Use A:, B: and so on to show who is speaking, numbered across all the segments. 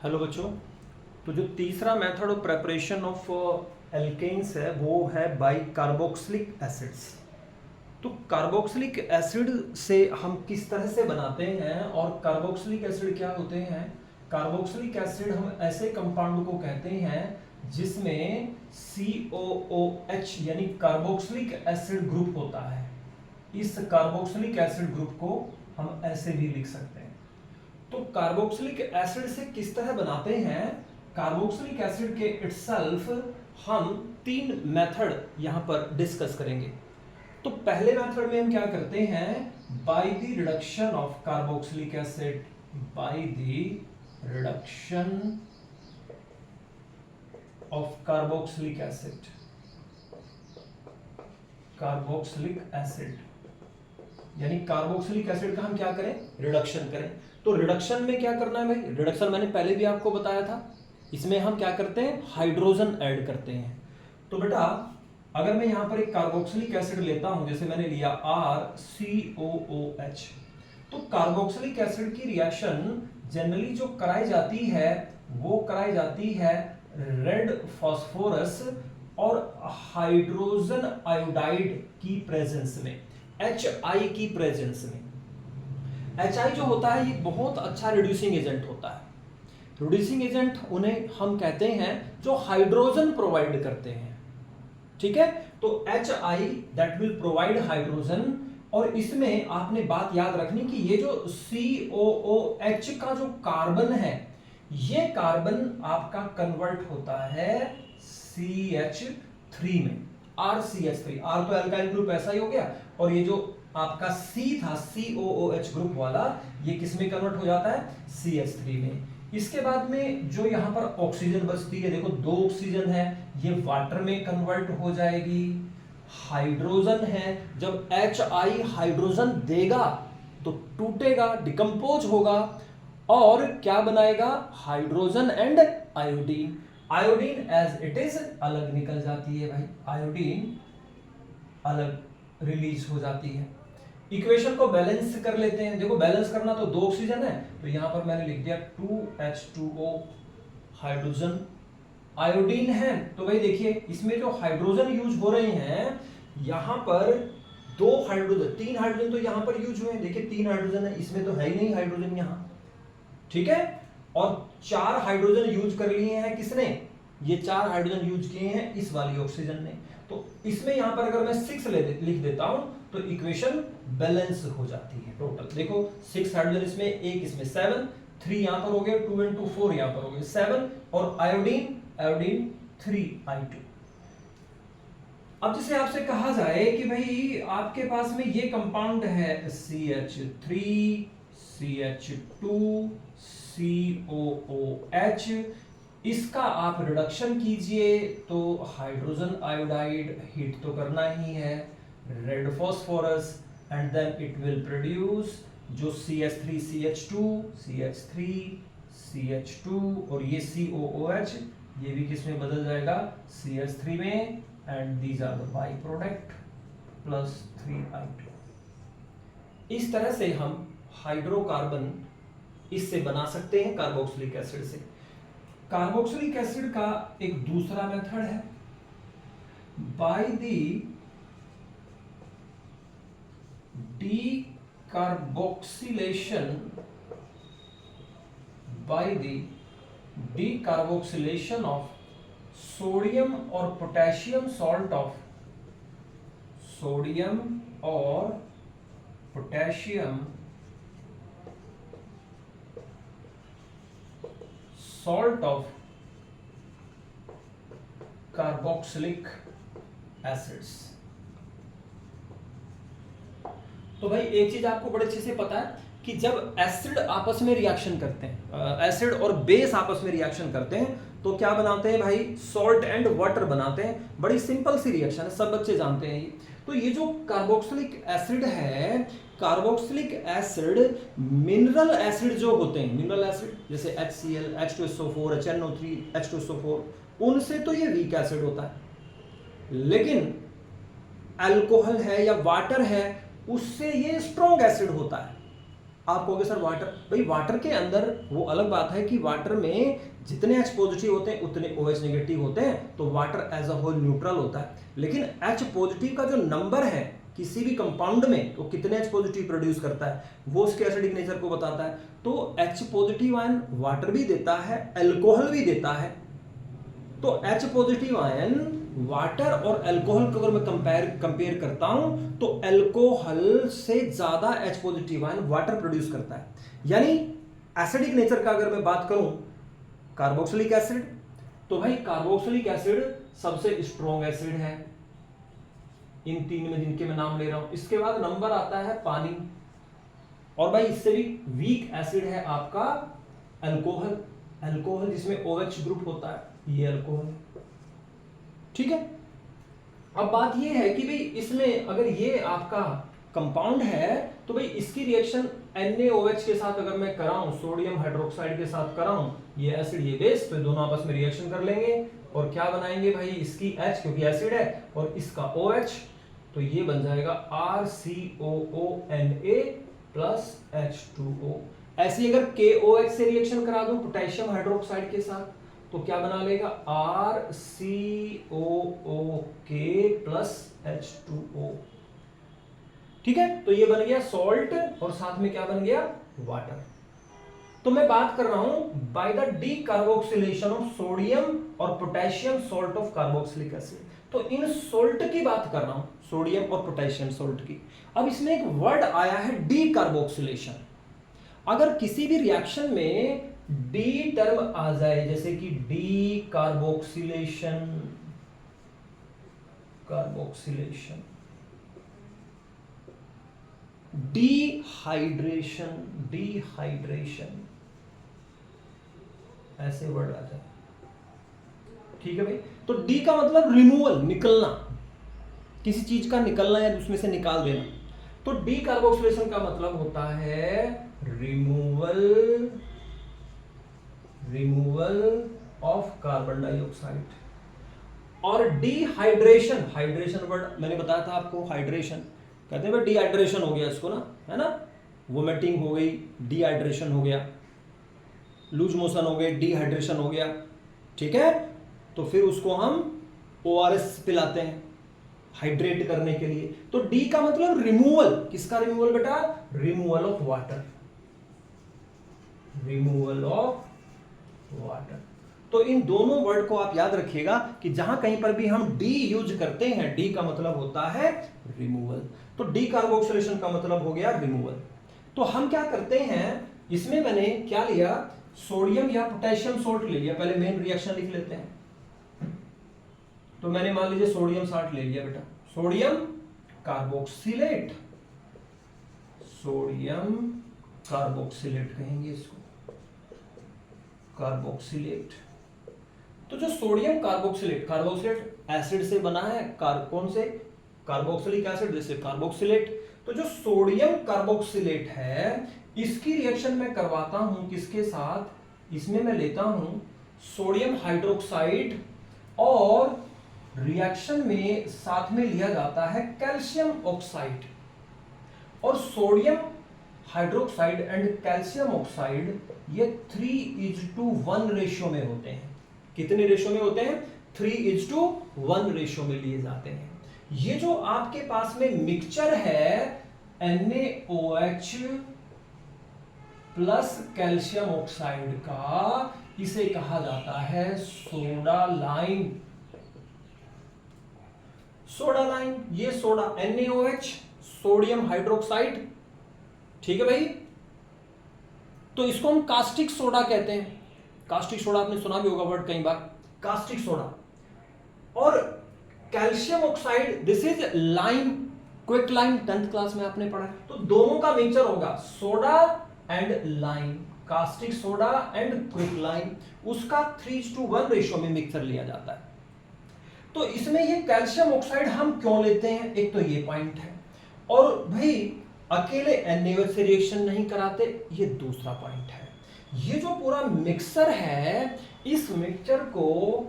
A: Hello बच्चों। तो जो तीसरा method of preparation of alkanes है वो है बाय कार्बोक्सिलिक एसिड्स। तो कार्बोक्सिलिक एसिड से हम किस तरह से बनाते हैं और कार्बोक्सिलिक एसिड क्या होते हैं। कार्बोक्सिलिक एसिड हम ऐसे कंपाउंड को कहते हैं जिसमें COOH यानी कार्बोक्सिलिक एसिड ग्रुप होता है। इस कार्बोक्सिलिक एसिड ग्रुप को हम ऐसे भी लिख सकते हैं। तो कार्बोक्सिलिक एसिड से किस तरह बनाते हैं, कार्बोक्सिलिक एसिड के इटसेल्फ हम तीन मेथड यहां पर डिस्कस करेंगे। तो पहले मेथड में हम क्या करते हैं, by the reduction of carboxylic acid, by the reduction of carboxylic acid, carboxylic acid यानी कार्बोक्सिलिक एसिड का हम क्या करें, रिडक्शन करें। तो रिडक्शन में क्या करना है भाई, रिडक्शन मैंने पहले भी आपको बताया था। इसमें हम क्या करते हैं, हाइड्रोजन ऐड करते हैं। तो बेटा अगर मैं यहां पर एक कार्बोक्सिलिक एसिड लेता हूं, जैसे मैंने लिया RCOOH, तो कार्बोक्सिलिक एसिड की रिएक्शन जनरली जो कराई जाती है वो कराई जाती है रेड फास्फोरस और हाइड्रोजन आयोडाइड की प्रेजेंस में, HI की प्रेजेंस में। HI जो होता है ये बहुत अच्छा रिड्यूसिंग एजेंट होता है। रिड्यूसिंग एजेंट उन्हें हम कहते हैं जो हाइड्रोजन प्रोवाइड करते हैं, ठीक है। तो HI that will provide hydrogen. और इसमें आपने बात याद रखनी कि ये जो COOH का जो कार्बन है, ये कार्बन आपका कन्वर्ट होता है CH3 में, RCH3। R तो एल्काइल ग्रुप ऐसा ही हो गया, और ये जो आपका C था COOH ग्रुप वाला, ये किस में कन्वर्ट हो जाता है, CH3 में। इसके बाद में जो यहां पर ऑक्सीजन बचती है, देखो 2 ऑक्सीजन है, ये वाटर में कन्वर्ट हो जाएगी। हाइड्रोजन है, जब HI हाइड्रोजन देगा तो टूटेगा, डिकम्पोज होगा और क्या बनाएगा, hydrogen and iodine. Iodine as it is अलग निकल जाती है भाई, आयोडीन अलग रिलीज हो जाती है। इक्वेशन को बैलेंस कर लेते हैं। देखो बैलेंस करना तो 2 ऑक्सीजन है, तो यहां पर मैंने लिख दिया 2H2O, हाइड्रोजन आयोडीन है। तो भाई देखिए इसमें जो हाइड्रोजन यूज हो रहे हैं, यहां पर 2 हाइड्रोजन, 3 हाइड्रोजन तो यहां पर यूज हुए हैं। देखिए 3 हाइड्रोजन है, इसमें तो है ही नहीं हाइड्रोजन यहां, ठीक है। और 4 हाइड्रोजन यूज कर लिए हैं किसने, ये 4 हाइड्रोजन यूज किए हैं इस वाली ऑक्सीजन ने। तो इसमें यहां पर अगर मैं 6 लिख देता हूं तो इक्वेशन बैलेंस हो जाती है टोटल। देखो 6 हाइड्रोजन इसमें, एक इसमें 7, 3 यहां पर हो गए, 2 and 2 4 यहां पर हो गए 7, और आयोडीन 3I2। अब जैसे आपसे कहा जाए कि भाई आपके पास में ये कंपाउंड है CH3 CH2 COOH, इसका आप रिडक्शन कीजिए तो हाइड्रोजन आयोडाइड हीट तो करना ही है, red phosphorus, and then it will produce जो CH3 CH2 CH3 CH2 और ये COOH, ये भी किस में बदल जाएगा, CH3 में, and these are the by product plus 3I2। इस तरह से हम हाइड्रोकार्बन इससे बना सकते हैं कार्बोक्सिलिक एसिड से। कार्बोक्सिलिक एसिड का एक दूसरा मेथड है bye the decarboxylation of sodium और पोटेशियम सॉल्ट ऑफ सोडियम और potassium salt of carboxylic acids. तो भाई एक चीज आपको बड़े अच्छे से पता है कि जब एसिड आपस में रिएक्शन करते हैं, एसिड और बेस आपस में रिएक्शन करते हैं तो क्या बनाते हैं भाई, सॉल्ट एंड वाटर बनाते हैं। बड़ी सिंपल सी रिएक्शन है, सब बच्चे जानते हैं ये। तो ये जो कार्बोक्सिलिक एसिड है, कार्बोक्सिलिक एसिड मिनरल एसिड जो होते हैं, मिनरल एसिड जैसे HCl H2SO4 HNO3 H2SO4, उनसे तो ये वीक एसिड होता है, लेकिन अल्कोहल है या वाटर है उससे ये स्ट्रॉन्ग एसिड होता है। आप कहोगे सर वाटर, भाई वाटर के अंदर वो अलग बात है कि वाटर में जितने H पॉजिटिव होते हैं उतने OH नेगेटिव होते हैं, तो water as a whole neutral होता है। लेकिन H पॉजिटिव का जो नंबर है किसी भी कंपाउंड में वो कितने H पॉजिटिव प्रोड्यूस करता है वो उसके एसिडिक नेचर को बताता है। तो H पॉजिटिव आयन वाटर भी देता है, अल्कोहल भी देता है। तो H पॉजिटिव आयन वाटर और अल्कोहल को अगर मैं कंपेयर करता हूं तो अल्कोहल से ज्यादा H positive ion water produce करता है। यानी एसिडिक नेचर का अगर मैं बात करूं कार्बोक्सिलिक एसिड, तो भाई कार्बोक्सिलिक एसिड सबसे स्ट्रॉन्ग एसिड है इन तीन में जिनके मैं नाम ले रहा हूं। इसके बाद नंबर आता है पानी, और भाई इससे भी वीक एसिड है आपका अल्कोहल, अल्कोहल जिसमें OH ग्रुप होता है, ये अल्कोहल। ठीक है, अब बात ये है कि भाई इसमें अगर ये आपका कंपाउंड है तो भाई इसकी रिएक्शन NaOH के साथ अगर मैं कराऊं, सोडियम हाइड्रोक्साइड के साथ कराऊं, ये एसिड ये बेस, तो दोनों आपस में रिएक्शन कर लेंगे और क्या बनाएंगे भाई, इसकी H क्योंकि एसिड है और इसका OH, तो ये बन जाएगा RCOONA प्लस H2O। ऐसी अगर KOH से रिएक्शन करा दूं पोटेशियम हाइड्रोक्साइड के साथ तो क्या बना लेगा, RCOOK प्लस H2O। ठीक है, तो ये बन गया सॉल्ट और साथ में क्या बन गया, वाटर। तो मैं बात कर रहा हूं by the decarboxylation of sodium और potassium salt of carboxylic acid. तो इन सॉल्ट की बात कर रहा हूं, सोडियम और पोटेशियम सॉल्ट की। अब इसमें एक वर्ड आया है डीकार्बोक्सिलेशन। अगर किसी भी रिएक्शन में डी टर्म आ जाए, जैसे कि डीकार्बोक्सिलेशन, कार्बोक्सिलेशन, डिहाइड्रेशन, डिहाइड्रेशन, ऐसे वर्ड आ जाए। ठीक है भाई, तो डी का मतलब रिमूवल, निकलना, किसी चीज का निकलना या उसमें से निकाल देना। तो डीकार्बोक्सिलेशन का मतलब होता है removal, removal of carbon dioxide. और डिहाइड्रेशन, हाइड्रेशन वर्ड मैंने बताया था आपको, हाइड्रेशन कहते हैं भाई डिहाइड्रेशन हो गया इसको ना, है ना, वोमिटिंग हो गई, डिहाइड्रेशन हो गया, लूज मोशन हो गए, डिहाइड्रेशन हो गया। ठीक है, तो फिर उसको हम ORS पिलाते हैं हाइड्रेट करने के लिए। तो डी का मतलब रिमूवल, किसका रिमूवल बेटा, removal of water, removal of water. तो इन दोनों वर्ड को आप याद रखिएगा कि जहां कहीं पर भी हम डी यूज करते हैं, डी का मतलब होता है रिमूवल। तो डीकार्बोक्सिलेशन का मतलब हो गया रिमूवल। तो हम क्या करते हैं, इसमें मैंने क्या लिया, सोडियम या पोटेशियम सॉल्ट ले लिया। पहले मेन रिएक्शन लिख लेते हैं। तो मैंने मान लीजिए सोडियम सॉल्ट ले लिया बेटा, सोडियम कार्बोक्सिलेट, सोडियम कार्बोक्सिलेट कहेंगे इसको, कार्बोक्सिलेट। तो जो सोडियम कार्बोक्सिलेट, कार्बोक्सिलेट एसिड से बना है, कौन से, कार्बोक्सिलिक एसिड, जैसे कार्बोक्सिलेट। तो जो सोडियम कार्बोक्सिलेट है इसकी रिएक्शन मैं करवाता हूं किसके साथ, इसमें मैं लेता हूं सोडियम हाइड्रोक्साइड और रिएक्शन में साथ में लिया जाता है कैल्शियम ऑक्साइड। और sodium hydroxide and calcium oxide ये 3:1 रेशियो में होते हैं। कितने रेशियो में होते हैं, 3:1 रेशियो में लिए जाते हैं। ये जो आपके पास में मिक्सचर है NaOH प्लस कैल्शियम ऑक्साइड का, इसे कहा जाता है सोडा लाइम, सोडा लाइम। ये सोडा NaOH, सोडियम हाइड्रोक्साइड। ठीक है भाई, तो इसको हम कास्टिक सोडा कहते हैं। कास्टिक सोडा आपने सुना भी होगा वर्ड कई बार, कास्टिक सोडा। और calcium oxide, this is lime, quick lime, 10th class में आपने पढ़ा है। तो दोनों का मिक्सचर होगा soda and lime, caustic soda and quick lime, उसका 3:1 रेशियो में मिक्सचर लिया जाता है। तो इसमें ये कैल्शियम ऑक्साइड हम क्यों लेते हैं, एक तो ये पॉइंट है। और भाई अकेले NaOH से रिएक्शन नहीं कराते, ये दूसरा पॉइंट है। ये जो पूरा मिक्सचर है, इस मिक्सचर को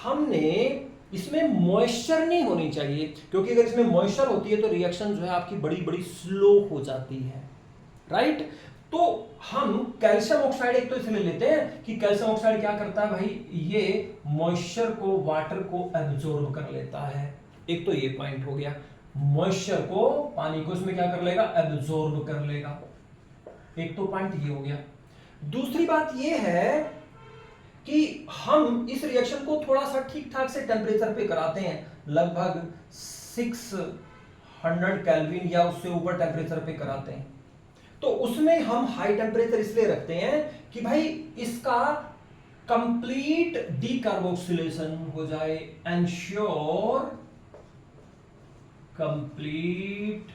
A: हमने, इसमें मॉइस्चर नहीं होनी चाहिए, क्योंकि अगर इसमें मॉइस्चर होती है तो रिएक्शन जो है आपकी बड़ी बड़ी स्लो हो जाती है, राइट। तो हम कैल्शियम ऑक्साइड एक तो इसलिए लेते हैं कि कैल्शियम ऑक्साइड क्या करता है भाई, ये मॉइस्चर को, वाटर को एब्जॉर्ब कर लेता है। एक तो ये पॉइंट हो गया, मॉइस्चर को, पानी को इसमें क्या कर लेगा, एब्जॉर्ब कर लेगा। एक तो पॉइंट ये हो गया। दूसरी बात ये है कि हम इस रिएक्शन को थोड़ा सा ठीक ठाक से टेम्परेचर पे कराते हैं, लगभग 600 केल्विन या उससे ऊपर टेम्परेचर पे कराते हैं। तो उसमें हम हाई टेम्परेचर इसलिए रखते हैं कि भाई इसका कंप्लीट डीकार्बोक्सिलेशन हो जाए, एंश्योर कंप्लीट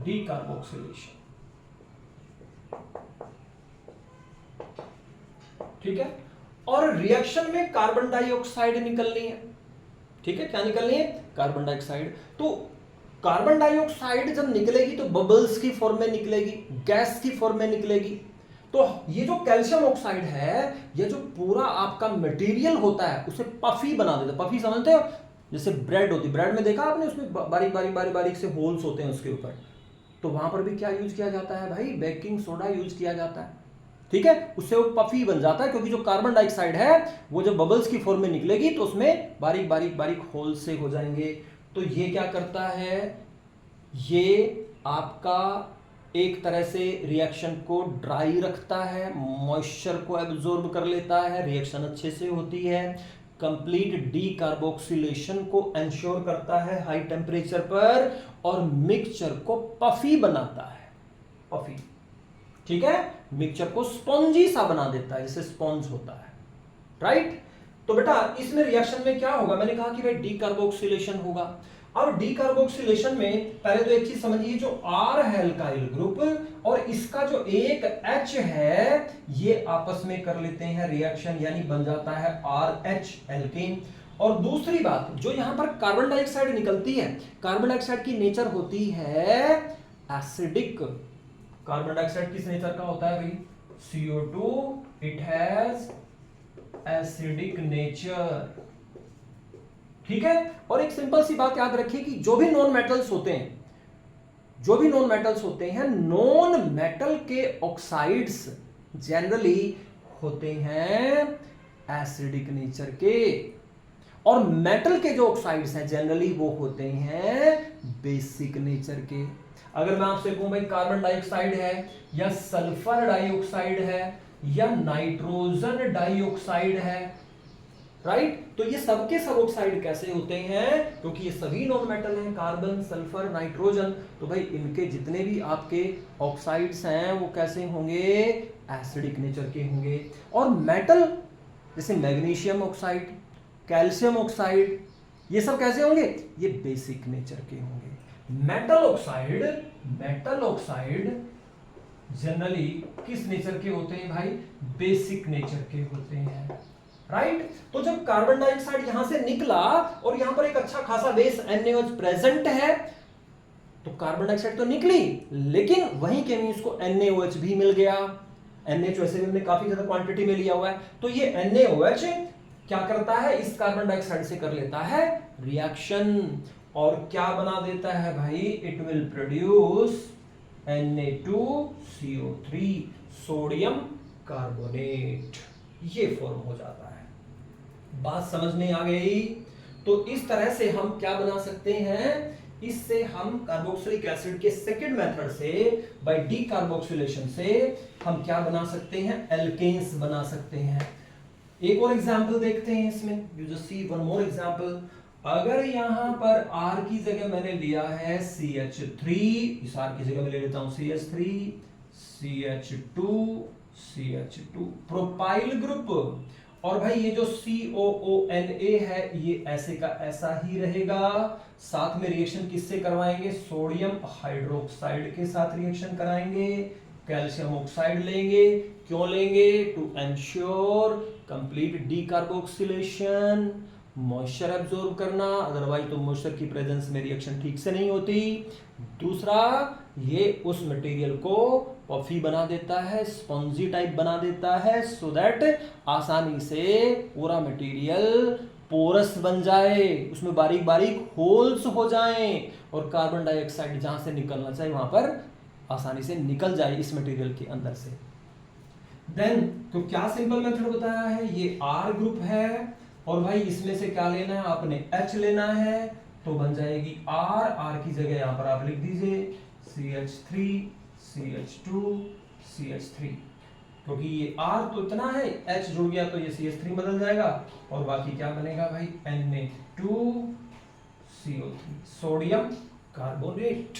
A: डीकार्बोक्सिलेशन। ठीक है, और रिएक्शन में कार्बन डाइऑक्साइड निकलनी है। ठीक है, क्या निकलनी है, कार्बन डाइऑक्साइड। तो कार्बन डाइऑक्साइड जब निकलेगी तो बबल्स की फॉर्म में निकलेगी, गैस की फॉर्म में निकलेगी। तो ये जो कैल्शियम ऑक्साइड है, ये जो पूरा आपका मटेरियल होता है उसे पफी बना देता है। पफी समझते हो, जैसे ब्रेड होती है, ब्रेड में देखा आपने, उसमें बारीक बारीक बारीक बारीक से होल्स होते हैं उसके ऊपर। तो वहां पर भी क्या यूज किया जाता है भाई, बेकिंग सोडा यूज किया जाता है। ठीक है, उससे वो पफी बन जाता है, क्योंकि जो कार्बन डाइऑक्साइड है वो जब बबल्स की फॉर्म में निकलेगी तो उसमें बारीक बारीक बारीक होल से हो जाएंगे। तो ये क्या करता है, ये आपका एक तरह से रिएक्शन को ड्राई रखता है, मॉइस्चर को एब्जॉर्ब कर लेता है, रिएक्शन अच्छे से होती है, कंप्लीट डीकार्बोक्सिलेशन को एंश्योर करता है हाई टेम्परेचर पर, और मिक्सचर को पफी बनाता है, पफी। ठीक है, मिक्सचर को स्पॉन्जी सा बना देता है, जैसे स्पॉन्ज होता है, राइट। तो बेटा इसमें रिएक्शन में क्या होगा, मैंने कहा कि भाई डीकार्बोक्सिलेशन होगा। अब डीकार्बोक्सिलेशन में पहले तो एक चीज समझिए, जो R है अल्काइल ग्रुप और इसका जो एक H है, ये आपस में कर लेते हैं रिएक्शन, यानी बन जाता है RH एल्केन। और दूसरी बात, जो यहां पर कार्बन डाइऑक्साइड निकलती है, कार्बन डाइऑक्साइड की नेचर होती है एसिडिक। कार्बन डाइऑक्साइड किस नेचर का होता है भाई, CO2, it has acidic nature. ठीक है, और एक सिंपल सी बात याद रखिए कि जो भी नॉन मेटल्स होते हैं, नॉन मेटल के ऑक्साइड्स जनरली होते हैं एसिडिक नेचर के, और मेटल के जो ऑक्साइड्स हैं जनरली वो होते हैं बेसिक नेचर के। अगर मैं आपसे कहूं भाई कार्बन डाइऑक्साइड है या सल्फर डाइऑक्साइड है या नाइट्रोजन डाइऑक्साइड है, राइट, तो ये सबके सब ऑक्साइड कैसे होते हैं, क्योंकि ये सभी नॉन मेटल हैं, कार्बन, सल्फर, नाइट्रोजन। तो भाई इनके जितने भी आपके ऑक्साइड्स हैं वो कैसे होंगे, एसिडिक नेचर के होंगे। और मेटल जैसे मैग्नीशियम ऑक्साइड, कैल्शियम ऑक्साइड, ये सब कैसे होंगे, ये बेसिक नेचर के होंगे। मेटल ऑक्साइड जनरली किस नेचर के होते हैं भाई, बेसिक नेचर के होते हैं, राइट। तो जब कार्बन डाइऑक्साइड यहां से निकला और यहां पर एक अच्छा खासा बेस NaOH प्रेजेंट है, तो कार्बन डाइऑक्साइड तो निकली, लेकिन वहीं के में उसको NaOH भी मिल गया। NaOH वैसे भी हमने काफी ज्यादा क्वांटिटी में लिया हुआ है, तो ये NaOH क्या करता है, इस कार्बन डाइऑक्साइड से कर लेता है रिएक्शन, और क्या बना देता है भाई, it will produce Na2CO3, sodium carbonate, ये फॉर्म हो जाता है। बात समझ में आ गई। तो इस तरह से हम क्या बना सकते हैं, इससे हम कार्बोक्सिलिक एसिड के सेकंड मेथड से, बाय डीकार्बोक्सिलेशन से हम क्या बना सकते हैं, एल्केन्स बना सकते हैं। एक और एग्जांपल देखते हैं इसमें, you just see one more example. अगर यहां पर R की जगह मैंने लिया है CH3, इस R की जगह मैं ले लेता हूं CH3, CH2, प्रोपाइल ग्रुप, और भाई ये जो COONA है ये ऐसे का ऐसा ही रहेगा। साथ में रिएक्शन किससे करवाएंगे, सोडियम हाइड्रोक्साइड के साथ रिएक्शन कराएंगे, कैल्शियम ऑक्साइड लेंगे। क्यों लेंगे, to ensure complete decarboxylation, moisture absorb करना, अदरवाइज तो मॉइस्चर की प्रेजेंस में रिएक्शन ठीक से नहीं होती। दूसरा, ये उस मटेरियल को पफी बना देता है, स्पॉन्जी टाइप बना देता है, सो दैट आसानी से पूरा मटेरियल पोरस बन जाए, उसमें बारीक बारीक होल्स हो जाएं और कार्बन डाइऑक्साइड जहां से निकलना चाहिए वहां पर आसानी से निकल जाए इस मटेरियल के अंदर से। देन तो क्या सिंपल मेथड बताया है, ये R ग्रुप है और भाई इसमें से क्या लेना है, आपने H लेना है, तो बन जाएगी R की जगह यहां पर आप लिख दीजिए CH3 CH2 CH3, क्योंकि ये R तो इतना है, H जुड़ गया तो ये CH3 बदल जाएगा और बाकी क्या बनेगा भाई Na2CO3 सोडियम कार्बोनेट।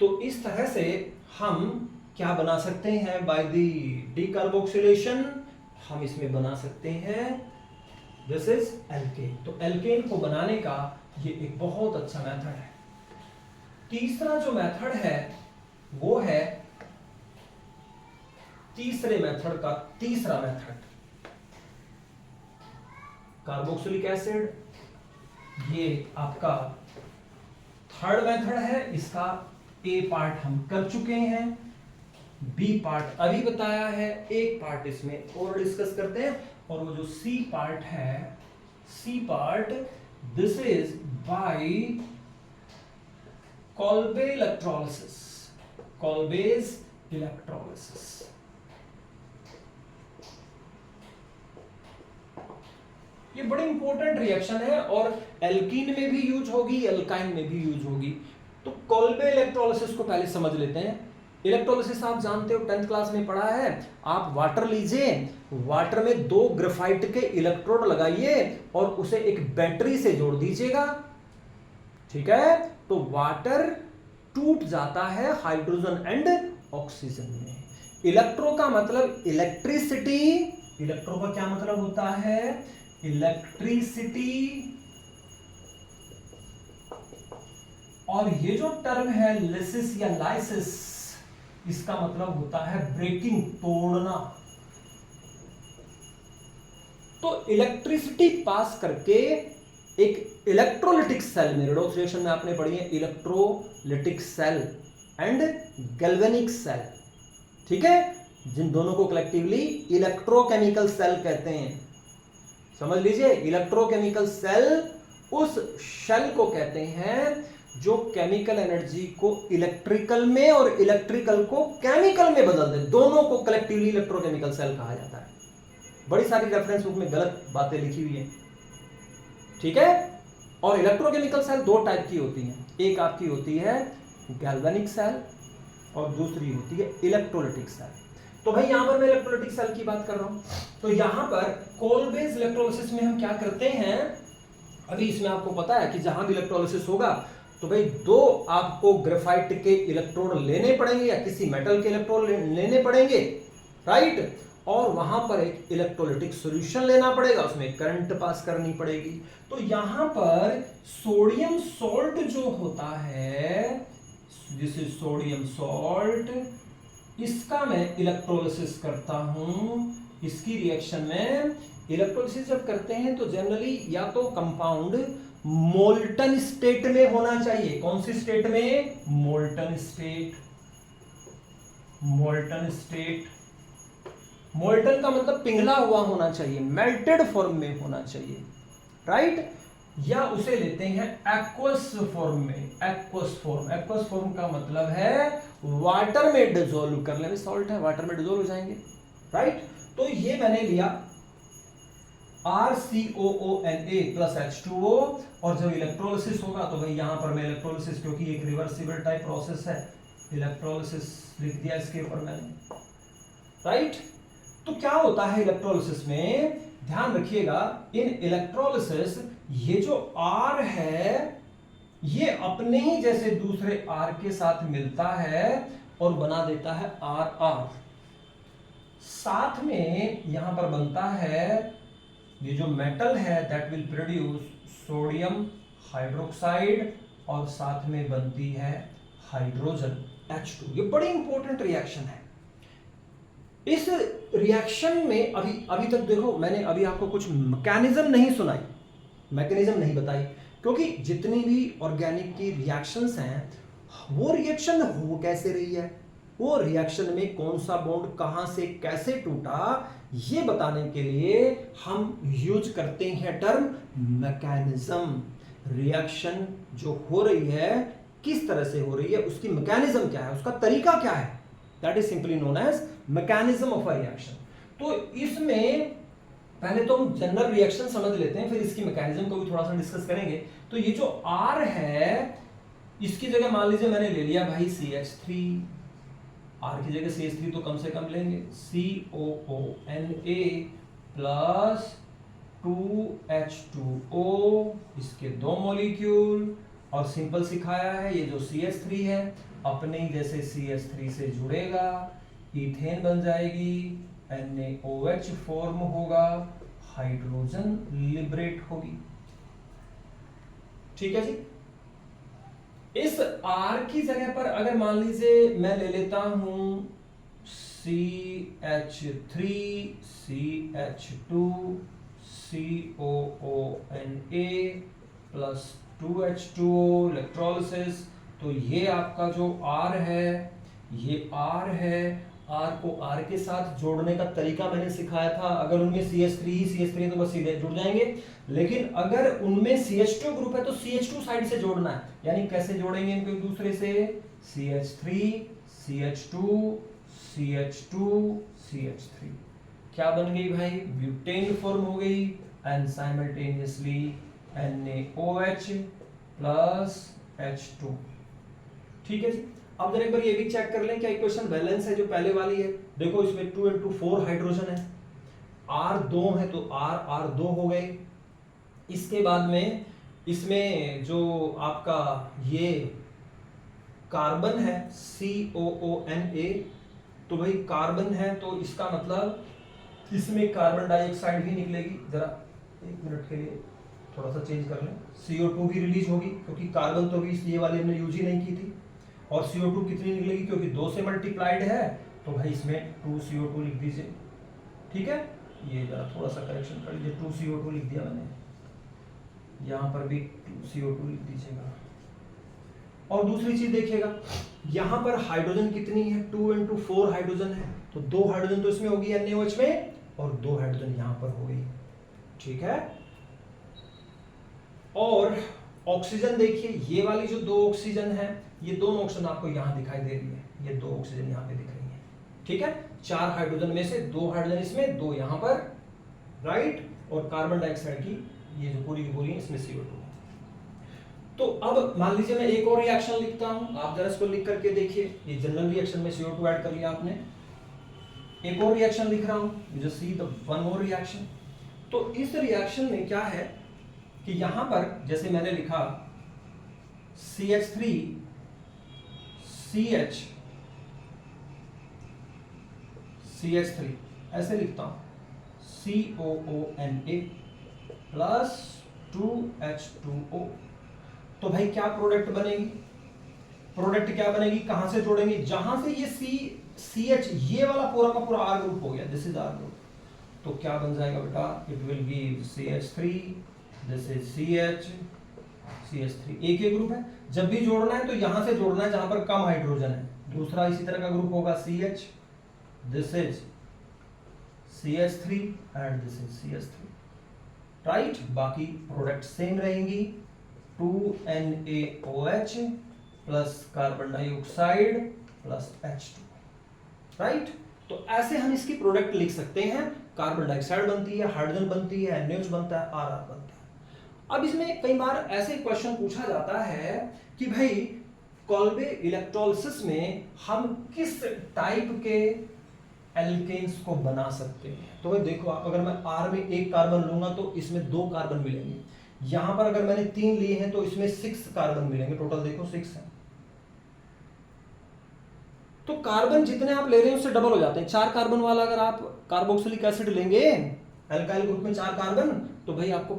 A: तो इस तरह से हम क्या बना सकते हैं, बाय द डीकार्बोक्सिलेशन हम इसमें बना सकते हैं दिस इज एल्केन। तो एल्केन को बनाने का ये एक बहुत अच्छा मेथड है। तीसरा जो मेथड है वो है तीसरे मेथड का तीसरा मेथड, कार्बोक्सिलिक एसिड। ये आपका थर्ड मेथड है, इसका ए पार्ट हम कर चुके हैं, बी पार्ट अभी बताया है, एक पार्ट इसमें और डिस्कस करते हैं। और वो जो सी पार्ट है, C part this is by Kolbe electrolysis, Kolbe's electrolysis. ये बड़ी इंपॉर्टेंट रिएक्शन है और एल्कीन में भी यूज होगी, एल्काइन में भी यूज होगी। तो कॉल्बे इलेक्ट्रोलिसिस को पहले समझ लेते हैं। इलेक्ट्रोलिसिस आप जानते हो 10th क्लास में पढ़ा है, आप वाटर लीजिए, वाटर में 2 ग्रेफाइट के इलेक्ट्रोड लगाइए और उसे एक बैटरी से जोड़ दीजिएगा, ठीक है। तो वाटर टूट जाता है हाइड्रोजन एंड ऑक्सीजन में। इलेक्ट्रो का मतलब इलेक्ट्रिसिटी, इलेक्ट्रो का क्या मतलब होता है, इलेक्ट्रिसिटी। और ये जो टर्म है लिसिस या लाइसिस, इसका मतलब होता है ब्रेकिंग, तोड़ना। तो इलेक्ट्रिसिटी पास करके एक इलेक्ट्रोलिटिक सेल में, रेडॉक्स रिएक्शन में आपने पढ़ी है electrolytic cell and galvanic cell, ठीक है, जिन दोनों को कलेक्टिवली इलेक्ट्रोकेमिकल सेल कहते हैं। समझ लीजिए, इलेक्ट्रोकेमिकल सेल उस शेल को कहते हैं जो केमिकल एनर्जी को इलेक्ट्रिकल में और इलेक्ट्रिकल को केमिकल में बदल दे, दोनों को कलेक्टिवली इलेक्ट्रोकेमिकल सेल कहा जाता है। बड़ी सारी रेफरेंस बुक में गलत बातें लिखी हुई है, ठीक है। और इलेक्ट्रोकेमिकल सेल 2 टाइप की होती हैं, एक आपकी होती है गैल्वेनिक सेल और दूसरी होती है इलेक्ट्रोलिटिक सेल। तो भाई यहां पर मैं इलेक्ट्रोलिटिक सेल की बात कर रहा हूं। तो यहां पर कोलबेज इलेक्ट्रोलिसिस में हम क्या करते हैं, अभी इसमें आपको पता है कि जहां भी इलेक्ट्रोलिसिस होगा तो भाई 2 आपको ग्रेफाइट के इलेक्ट्रोड लेने पड़ेंगे या किसी मेटल के इलेक्ट्रोड लेने पड़ेंगे, राइट। और वहां पर एक इलेक्ट्रोलिटिक सॉल्यूशन लेना पड़ेगा, उसमें करंट पास करनी पड़ेगी। तो यहां पर सोडियम सॉल्ट जो होता है, दिस इज सोडियम सॉल्ट, इसका मैं इलेक्ट्रोलिसिस करता हूं। इसकी रिएक्शन में इलेक्ट्रोलिसिस जब करते हैं तो जनरली या तो कंपाउंड मोल्टन स्टेट में होना चाहिए। कौन सी स्टेट में, molten state. Molten state, molten का मतलब पिघला हुआ होना चाहिए, मेल्टेड फॉर्म में होना चाहिए, राइट। या उसे लेते हैं एक्वस फॉर्म में, एक्वस फॉर्म। एक्वस फॉर्म का मतलब है वाटर में डिसॉल्व कर लेंगे, सॉल्ट है वाटर में डिसॉल्व हो जाएंगे, राइट। तो ये मैंने लिया RCOONA प्लस H2O, और जब इलेक्ट्रोलिसिस होगा तो भाई यहां पर मैं इलेक्ट्रोलिसिस, क्योंकि एक रिवर्सिबल टाइप प्रोसेस है, इलेक्ट्रोलिसिस लिख दिया इसके ऊपर मैंने, राइट। तो क्या होता है इलेक्ट्रोलिसिस में, ध्यान रखिएगा, इन इलेक्ट्रोलिसिस ये जो R है ये अपने ही जैसे दूसरे R के साथ मिलता है और बना देता है RR। साथ में यहां पर बनता है ये जो मेटल है that will produce sodium hydroxide, और साथ में बनती है हाइड्रोजन H2। ये बड़ी इंपॉर्टेंट रिएक्शन है। इस रिएक्शन में अभी तक देखो मैंने अभी आपको कुछ मैकेनिज्म नहीं सुनाई, मैकेनिज्म नहीं बताई, क्योंकि जितनी भी ऑर्गेनिक की रिएक्शंस हैं वो रिएक्शन हो कैसे रही है, वो रिएक्शन में कौन सा बॉन्ड कहां से कैसे टूटा, ये बताने के लिए हम यूज करते हैं टर्म मैकेनिज्म। रिएक्शन जो हो रही है किस तरह से हो रही है, उसकी मैकेनिज्म क्या है, उसका तरीका क्या है, that is simply known as mechanism of a reaction. तो इसमें पहले तो हम जनरल रिएक्शन समझ लेते हैं, फिर इसकी मैकेनिज्म को भी थोड़ा सा डिस्कस करेंगे। तो ये जो R है, इसकी जगह मान लीजिए मैंने ले लिया भाई CH3, R की जगह CH3 तो कम से कम लेंगे, COONA प्लस 2H2O, इसके 2 मॉलिक्यूल, और सिंपल सिखाया है ये जो CH3 है अपने ही जैसे CH3 से जुड़ेगा, इथेन बन जाएगी, NaOH फॉर्म होगा, हाइड्रोजन लिबरेट होगी। ठीक है जी। इस R की जगह पर अगर मान लीजिए मैं ले लेता हूं CH3 CH2 COONA plus 2H2O electrolysis, तो ये आपका जो R है, ये R है। R को R के साथ जोड़ने का तरीका मैंने सिखाया था। अगर उनमें CH3 तो बस सीधे जुड़ जाएंगे, लेकिन अगर उनमें CH2 ग्रुप है तो CH2 साइड से जोड़ना है। यानी कैसे जोड़ेंगे इनको एक दूसरे से, CH3 CH2 CH2 CH3, क्या बन गई भाई, ब्यूटेन फॉर्म हो गई, and simultaneously NaOH plus H2। ठीक है जी। अब जरा एक बार ये भी चेक कर लें क्या इक्वेशन बैलेंस है जो पहले वाली है। देखो इसमें 2 into 4 हाइड्रोजन है, R 2 है तो R 2 हो गए। इसके बाद में इसमें जो आपका ये कार्बन है COONA, तो भाई कार्बन है तो इसका मतलब इसमें कार्बन डाइऑक्साइड भी निकलेगी। जरा एक मिनट के लिए थोड़ा सा चेंज कर लें, CO2 भी रिलीज होगी क्योंकि कार्बन तो भी ये वाले हमने यूज ही नहीं की थी। और CO2 कितनी निकलेगी, क्योंकि 2 से मल्टीप्लाइड है तो भाई इसमें 2CO2 लिख दीजिए। ठीक है, ये जरा थोड़ा सा करेक्शन कर लीजिए, 2CO2 लिख दिया मैंने, यहां पर भी 2CO2 लिख दीजिएगा। और दूसरी चीज देखिएगा, यहां पर हाइड्रोजन कितनी है, 2 into 4 हाइड्रोजन है, तो 2 हाइड्रोजन तो इसमें होगी NaOH में, और 2 हाइड्रोजन यहां पर हो गई। ठीक है, और ऑक्सीजन देखिए, ये वाली जो 2 ऑक्सीजन है, ये दोनों ऑक्सीजन आपको यहां दिखाई दे रही है, ये 2 ऑक्सीजन यहां पे दिख रही है। ठीक है, 4 हाइड्रोजन में से 2 हाइड्रोजन इसमें, 2 यहां पर, राइट। और कार्बन डाइऑक्साइड की ये जो पूरी की पूरी है इसमें CO2। तो अब मान लीजिए मैं एक और रिएक्शन लिखता हूं, आप जरा इसको लिख करके देखिए। ये जनरल रिएक्शन में CO2 ऐड कर लिया आपने, एक और रिएक्शन लिख रहा हूं, you just see the one more reaction. तो इस रिएक्शन में क्या है कि यहां पर जैसे मैंने लिखा CH3 CH3 ऐसे लिखता हूं, COONA प्लस 2H2O। तो भाई क्या प्रोडक्ट बनेगी, प्रोडक्ट क्या बनेगी, कहां से जोड़ेंगे, जहां से ये CH ये वाला पूरा का पूरा R ग्रुप हो गया, दिस इज R ग्रुप, तो क्या बन जाएगा बेटा, it will give CH3, this is CH3 एक ही ग्रुप है। जब भी जोड़ना है तो यहां से जोड़ना है जहां पर कम हाइड्रोजन है। दूसरा इसी तरह का ग्रुप होगा CH, this is CH3 and this is CH3, right. बाकी प्रोडक्ट सेम रहेंगी, 2NaOH plus carbon dioxide plus H2, right. तो ऐसे हम इसकी प्रोडक्ट लिख सकते हैं, कार्बन डाइऑक्साइड बनती है, हाइड्रोजन बनती है, NaOH बनता है, RR बनता है। अब इसमें कई बार ऐसे क्वेश्चन पूछा जाता है कि भाई कॉल्बे इलेक्ट्रोलिसिस में हम किस टाइप के एल्केन्स को बना सकते हैं। तो भाई देखो, अगर मैं R में एक कार्बन लूंगा तो इसमें 2 कार्बन मिलेंगे, यहां पर अगर मैंने 3 लिए हैं तो इसमें 6 कार्बन मिलेंगे, टोटल देखो 6 है। तो कार्बन जितने आप ले रहे हैं उससे डबल हो जाते हैं। 4 कार्बन वाला अगर आप कार्बोक्सिलिक एसिड लेंगे एल्काइल ग्रुप में 4 कार्बन, तो भाई आपको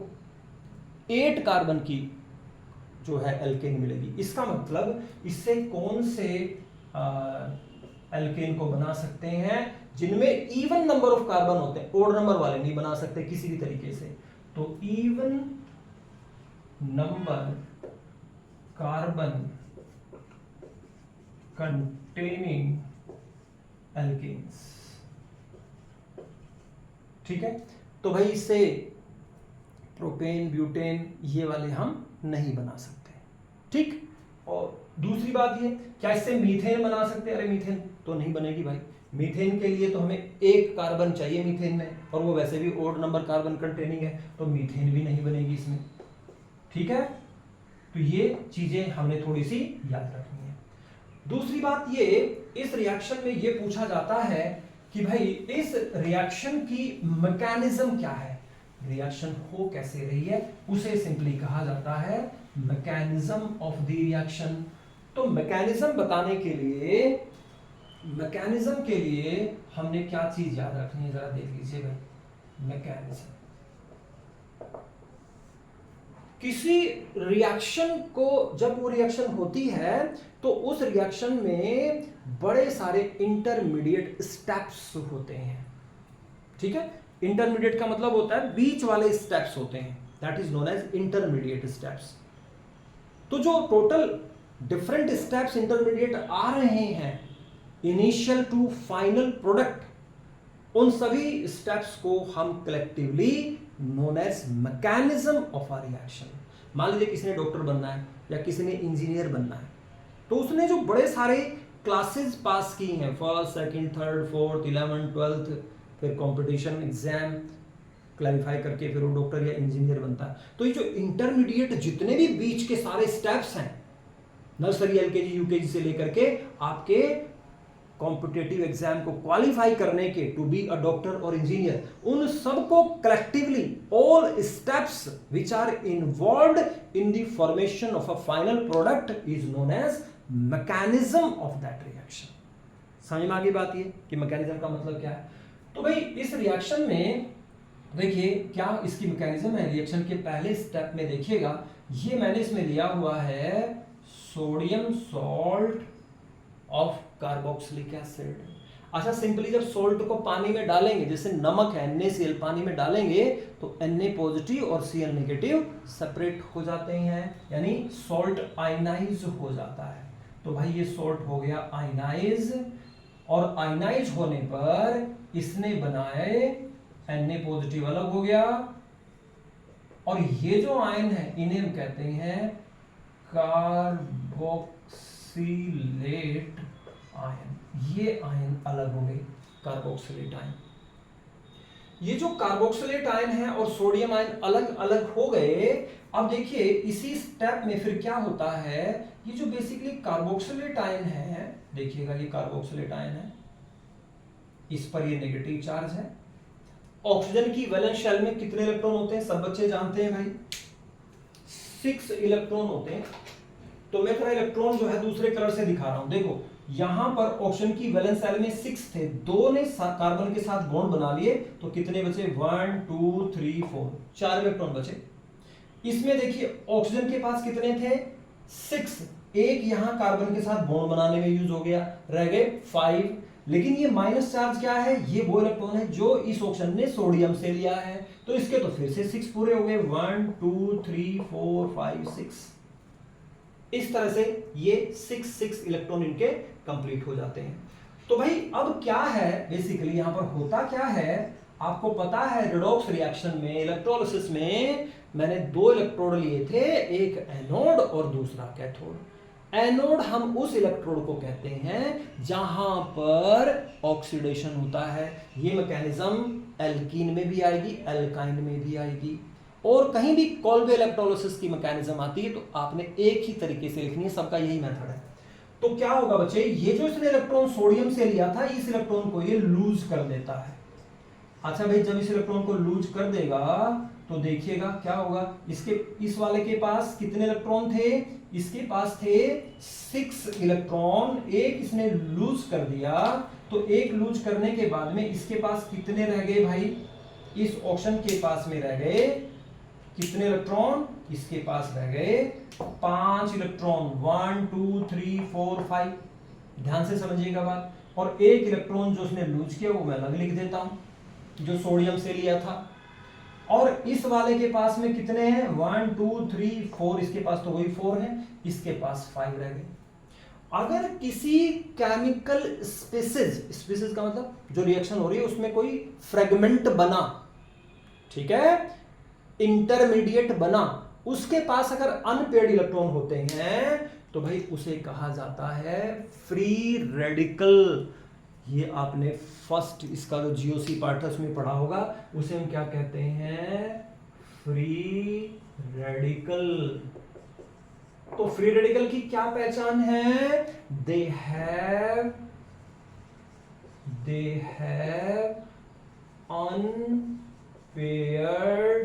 A: 8 कार्बन की जो है एल्केन मिलेगी। इसका मतलब इससे कौन से एल्केन को बना सकते हैं जिनमें इवन नंबर ऑफ कार्बन होते हैं, ओड नंबर वाले नहीं बना सकते किसी भी तरीके से। तो even number carbon containing alkanes. ठीक है, तो भाई इससे प्रोपेन, ब्यूटेन ये वाले हम नहीं बना सकते। ठीक, और दूसरी बात ये, क्या इससे मीथेन बना सकते हैं? अरे मीथेन तो नहीं बनेगी भाई। मीथेन के लिए तो हमें एक कार्बन चाहिए मीथेन में, और वो वैसे भी ओड नंबर कार्बन कंटेनिंग है, तो मीथेन भी नहीं बनेगी इसमें। ठीक है, तो ये चीजें हमने थोड़ी सी याद रखनी है। दूसरी बात ये, इस रिएक्शन में ये पूछा जाता है कि भाई इस रिएक्शन की मैकेनिज्म क्या है, रिएक्शन हो कैसे रही है, उसे सिंपली कहा जाता है मैकेनिज्म ऑफ द रिएक्शन। तो मैकेनिज्म बताने के लिए, मैकेनिज्म के लिए हमने क्या चीज याद रखनी है, जरा देख लीजिए भाई। मैकेनिज्म, किसी रिएक्शन को जब वो रिएक्शन होती है तो उस रिएक्शन में बड़े सारे इंटरमीडिएट स्टेप्स होते हैं। ठीक है, इंटरमीडिएट का मतलब होता है बीच वाले स्टेप्स होते हैं, that is known as intermediate steps. तो जो टोटल डिफरेंट स्टेप्स इंटरमीडिएट आ रहे हैं इनिशियल टू फाइनल प्रोडक्ट, उन सभी स्टेप्स को हम collectively known as mechanism of a reaction. मान लीजिए किसी ने डॉक्टर बनना है या किसी ने इंजीनियर बनना है, तो उसने जो बड़े सारे क्लासेस पास की हैं, first, second, third, fourth, 11th, 12th, फिर कंपटीशन एग्जाम क्लैरिफाई करके फिर वो डॉक्टर या इंजीनियर बनता है। तो ये जो इंटरमीडिएट जितने भी बीच के सारे स्टेप्स हैं, नर्सरी, एलकेजी, यूकेजी से लेकर के आपके कॉम्पिटिटिव एग्जाम को क्वालिफाई करने के टू बी अ डॉक्टर और इंजीनियर, उन सबको collectively all steps which are involved in the formation of a final product is known as mechanism of that reaction. समझ में आ गई बात ये कि मैकेनिज्म का मतलब क्या है। तो भाई इस रिएक्शन में देखिए क्या इसकी मैकेनिज्म है। रिएक्शन के पहले स्टेप में देखिएगा, ये मैंने इसमें लिया हुआ है sodium salt of carboxylic acid. अच्छा, सिंपली जब सोल्ट को पानी में डालेंगे, जैसे नमक है NaCl, पानी में डालेंगे तो Na पॉजिटिव और Cl नेगेटिव सेपरेट हो जाते हैं, यानी सॉल्ट आयनाइज हो जाता है। तो भाई ये सॉल्ट हो गया आयनाइज, और आयनाइज होने पर इसने बनाए Na पॉजिटिव अलग हो गया, और ये जो आयन है इन्हें हम कहते हैं कार्बोक्सिलेट आयन। ये आयन अलग हो गए, कार्बोक्सिलेट आयन। ये जो कार्बोक्सिलेट आयन है और सोडियम आयन अलग अलग हो गए। अब देखिए इसी स्टेप में फिर क्या होता है, ये जो बेसिकली कार्बोक्सिलेट आयन है, देखिएगा ये कार्बोक्सिलेट आयन है, इस पर ये नेगेटिव चार्ज है। ऑक्सीजन की वैलेंस शेल में कितने इलेक्ट्रॉन होते हैं, सब बच्चे जानते हैं भाई, 6 इलेक्ट्रॉन होते हैं। तो मैं थोड़ा इलेक्ट्रॉन जो है दूसरे कलर से दिखा रहा हूं। देखो यहां पर ऑक्सीजन की वैलेंस शेल में 6 थे, 2 ने कार्बन के साथ बॉन्ड बना लिए, तो कितने बचे, 1 2 3 4, 4 इलेक्ट्रॉन बचे। इसमें देखिए ऑक्सीजन के पास कितने थे, 6, एक यहां कार्बन के साथ बॉन्ड बनाने में यूज हो गया, रह गए 5। लेकिन ये माइनस चार्ज क्या है, ये वो इलेक्ट्रॉन है जो इस ऑक्सीजन ने सोडियम से लिया है, तो इसके तो फिर से 6 पूरे हो गए, 1 2 3 4 5 6। इस तरह से ये 6 इलेक्ट्रॉन इनके कंप्लीट हो जाते हैं। तो भाई अब क्या है, बेसिकली यहां पर होता क्या है, आपको पता है रेडॉक्स रिएक्शन में, इलेक्ट्रोलिसिस में मैंने 2 इलेक्ट्रोड लिए थे, एक एनोड और दूसरा कैथोड। एनोड हम उस इलेक्ट्रोड को कहते हैं जहां पर ऑक्सीडेशन होता है। ये मैकेनिज्म एल्कीन में भी आएगी, एल्काइन में भी आएगी, और कहीं भी कोल्बे इलेक्ट्रोलिसिस की मैकेनिज्म आती है तो आपने एक ही तरीके से लिखनी है, सबका यही मेथड है। तो क्या होगा बच्चे, ये जो इसने इलेक्ट्रॉन सोडियम से लिया था, इस इलेक्ट्रॉन को ये लूज कर देता है। अच्छा भाई, जब इस इलेक्ट्रॉन को लूज कर देगा तो देखिएगा क्या होगा, इसके इस वाले के पास कितने इलेक्ट्रॉन थे, इसके पास थे 6 इलेक्ट्रॉन, एक इसने लूज कर दिया, तो एक लूज करने के बाद में इसके पास कितने रह गए भाई, इस ऑक्सीजन के पास में रह गए कितने इलेक्ट्रॉन, इसके पास रह गए 5 इलेक्ट्रॉन, 1 2 3 4 5। ध्यान से समझिएगा बात। और एक इलेक्ट्रॉन जो उसने लूज किया वो मैं अलग लिख देता हूं, जो सोडियम से लिया था। और इस वाले के पास में कितने हैं, 1 2 3 4, इसके पास तो वही 4 है, इसके पास 5 रह गए। अगर किसी केमिकल स्पीसीज का मतलब जो रिएक्शन हो रही है उसमें कोई फ्रेगमेंट बना, ठीक है, इंटरमीडिएट बना, उसके पास अगर अनपेयर्ड इलेक्ट्रॉन होते हैं तो भाई उसे कहा जाता है फ्री रेडिकल। ये आपने फर्स्ट इसका जो जीओसी पार्ट है उसमें पढ़ा होगा, उसे हम क्या कहते हैं, फ्री रेडिकल। तो फ्री रेडिकल की क्या पहचान है, दे हैव अनपेयर्ड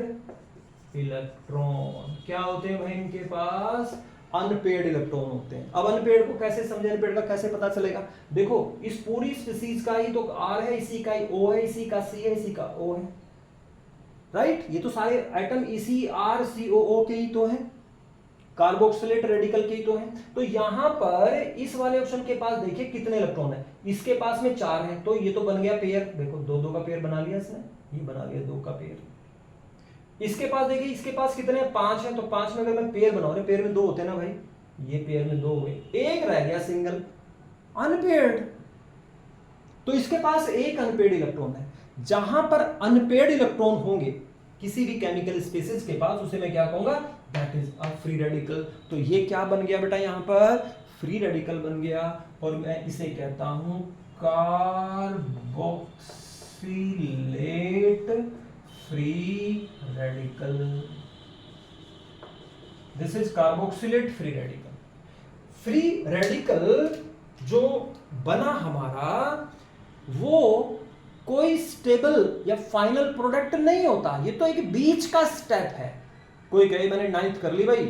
A: इलेक्ट्रॉन। क्या होते हैं भाई इनके पास, अनपेयर्ड इलेक्ट्रॉन होते हैं। अब अनपेयर्ड को कैसे समझे, अनपेयर्ड का कैसे पता चलेगा, देखो इस पूरी स्पीसीज का ही तो आर है, इसी का ही ओ है, इसी का सी है, इसी का ओ है, राइट। ये तो सारे एटम इसी आर सी ओ के ही तो है, कार्बोक्सिलेट रेडिकल के ही तो है। तो यहां पर इस वाले ऑप्शन के पास देखिए कितने इलेक्ट्रॉन है, इसके पास में 4 है, तो ये तो बन गया पेयर, देखो 2-2 का पेयर बना लिया इसने, ये बना लिया 2 का पेयर। इसके पास देखिए, इसके पास कितने 5 है, तो 5 में अगर मैं पेयर बनाऊं ना, पेयर में 2 होते हैं ना भाई, ये पेयर में 2 हुए, एक रह गया सिंगल अनपेयर्ड, तो इसके पास एक अनपेयर्ड इलेक्ट्रॉन है। जहां पर अनपेयर्ड इलेक्ट्रॉन होंगे किसी भी केमिकल स्पीसीज के पास, उसे मैं क्या कहूंगा, that is a free radical. तो ये क्या बन गया बेटा, यहां पर फ्री रेडिकल बन गया, और मैं इसे कहता हूं carboxylate free radical. This is carboxylate free radical. Free radical जो बना हमारा, वो कोई स्टेबल या फाइनल प्रोडक्ट नहीं होता, ये तो एक बीच का स्टेप है। कोई कहे मैंने 9th कर ली भाई,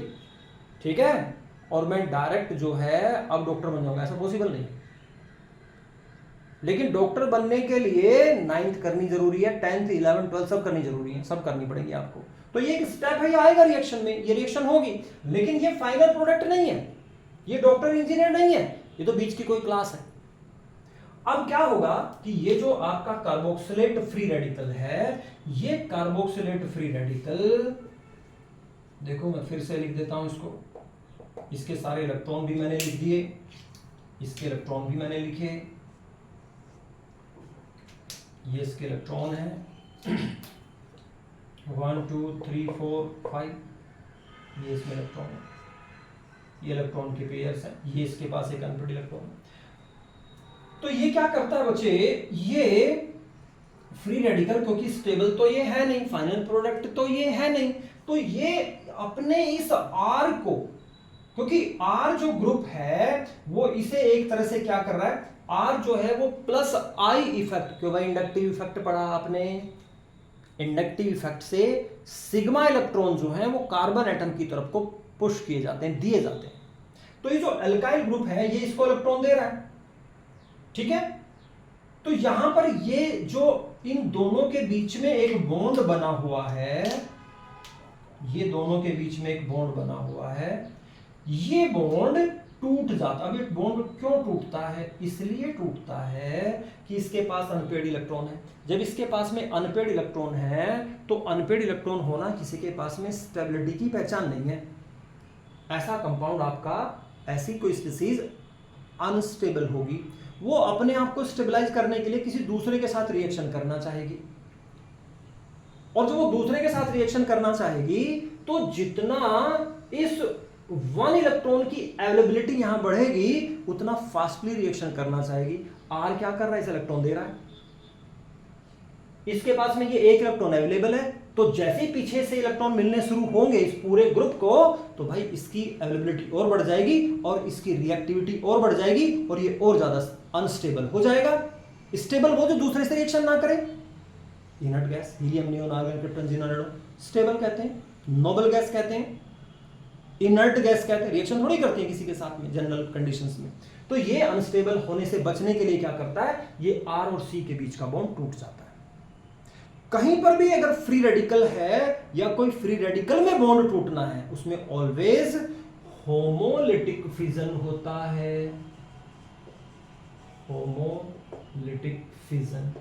A: ठीक है, और मैं डायरेक्ट जो है अब डॉक्टर बन जाऊंगा, ऐसा पॉसिबल नहीं। लेकिन डॉक्टर बनने के लिए 9th करनी जरूरी है, 10th 11th 12th सब करनी जरूरी है, सब करनी पड़ेगी आपको। तो ये एक स्टेप है, ये आएगा रिएक्शन में, ये रिएक्शन होगी, लेकिन ये फाइनल प्रोडक्ट नहीं है, ये डॉक्टर इंजीनियर नहीं है, ये तो बीच की कोई क्लास है। अब क्या होगा कि ये जो आपका कार्बोक्सिलेट फ्री रेडिकल है, ये कार्बोक्सिलेट फ्री रेडिकल, देखो मैं फिर से लिख देता हूं इसको, इसके सारे इलेक्ट्रॉन भी मैंने लिख दिए, इसके इलेक्ट्रॉन भी मैंने लिखे, ये इसके इलेक्ट्रॉन है 1 2 3 4 5, ये इसमें इलेक्ट्रॉन है, ये इलेक्ट्रॉन के पेयर्स हैं, ये इसके पास एक अनपेयर्ड इलेक्ट्रॉन है। तो ये क्या करता है बच्चे, ये फ्री रेडिकल क्योंकि स्टेबल तो ये है नहीं, फाइनल प्रोडक्ट तो ये है नहीं, तो ये अपने इस आर को, क्योंकि आर जो ग्रुप है वो इसे एक तरह से क्या कर रहा है, आर जो है वो प्लस आई इफेक्ट, क्यों भाई इंडक्टिव इफेक्ट पढ़ा आपने, इंडक्टिव इफेक्ट से सिग्मा इलेक्ट्रॉन जो है वो कार्बन एटम की तरफ को पुश किए जाते हैं, दिए जाते हैं। तो ये जो अल्काइल ग्रुप है ये इसको इलेक्ट्रॉन दे रहा है, ठीक है। तो यहां पर ये जो इन दोनों के बीच में एक बॉन्ड बना हुआ है, ये दोनों के बीच में एक बॉन्ड बना हुआ है, ये बॉन्ड टूट जाता है। अब ये बॉन्ड क्यों टूटता है, इसलिए टूटता है कि इसके पास अनपेयर्ड इलेक्ट्रॉन है। जब इसके पास में अनपेयर्ड इलेक्ट्रॉन है तो अनपेयर्ड इलेक्ट्रॉन होना किसी के पास में स्टेबिलिटी की पहचान नहीं है। ऐसा कंपाउंड आपका, ऐसी कोई स्पीसीज अनस्टेबल होगी, वो अपने आप को स्टेबलाइज करने के लिए किसी दूसरे के साथ रिएक्शन करना चाहेगी, और जब वो दूसरे के साथ रिएक्शन करना चाहेगी तो जितना इस 1 इलेक्ट्रॉन की अवेलेबिलिटी यहां बढ़ेगी उतना फास्टली रिएक्शन करना चाहेगी। आर क्या कर रहा है, इस इलेक्ट्रॉन दे रहा है, इसके पास में ये एक इलेक्ट्रॉन अवेलेबल है, तो जैसे ही पीछे से इलेक्ट्रॉन मिलने शुरू होंगे इस पूरे ग्रुप को, तो भाई इसकी अवेलेबिलिटी और बढ़ जाएगी और इसकी रिएक्टिविटी और बढ़ जाएगी, और ये और ज्यादा अनस्टेबल हो जाएगा। स्टेबल वो जो दूसरे से रिएक्शन ना करे, inert gas, helium, neon, argon, krypton, xenon, radon, stable कहते हैं, नोबल गैस कहते हैं, इनर्ट गैस कहते हैं, रिएक्शन थोड़ी करती है किसी के साथ में जनरल कंडीशंस में। तो ये अनस्टेबल होने से बचने के लिए क्या करता है, ये आर और सी के बीच का बॉन्ड टूट जाता है। कहीं पर भी अगर फ्री रेडिकल है या कोई फ्री रेडिकल में बॉन्ड टूटना है, उसमें ऑलवेज होमोलिटिक फिजन होता है, होमोलिटिक फिजन,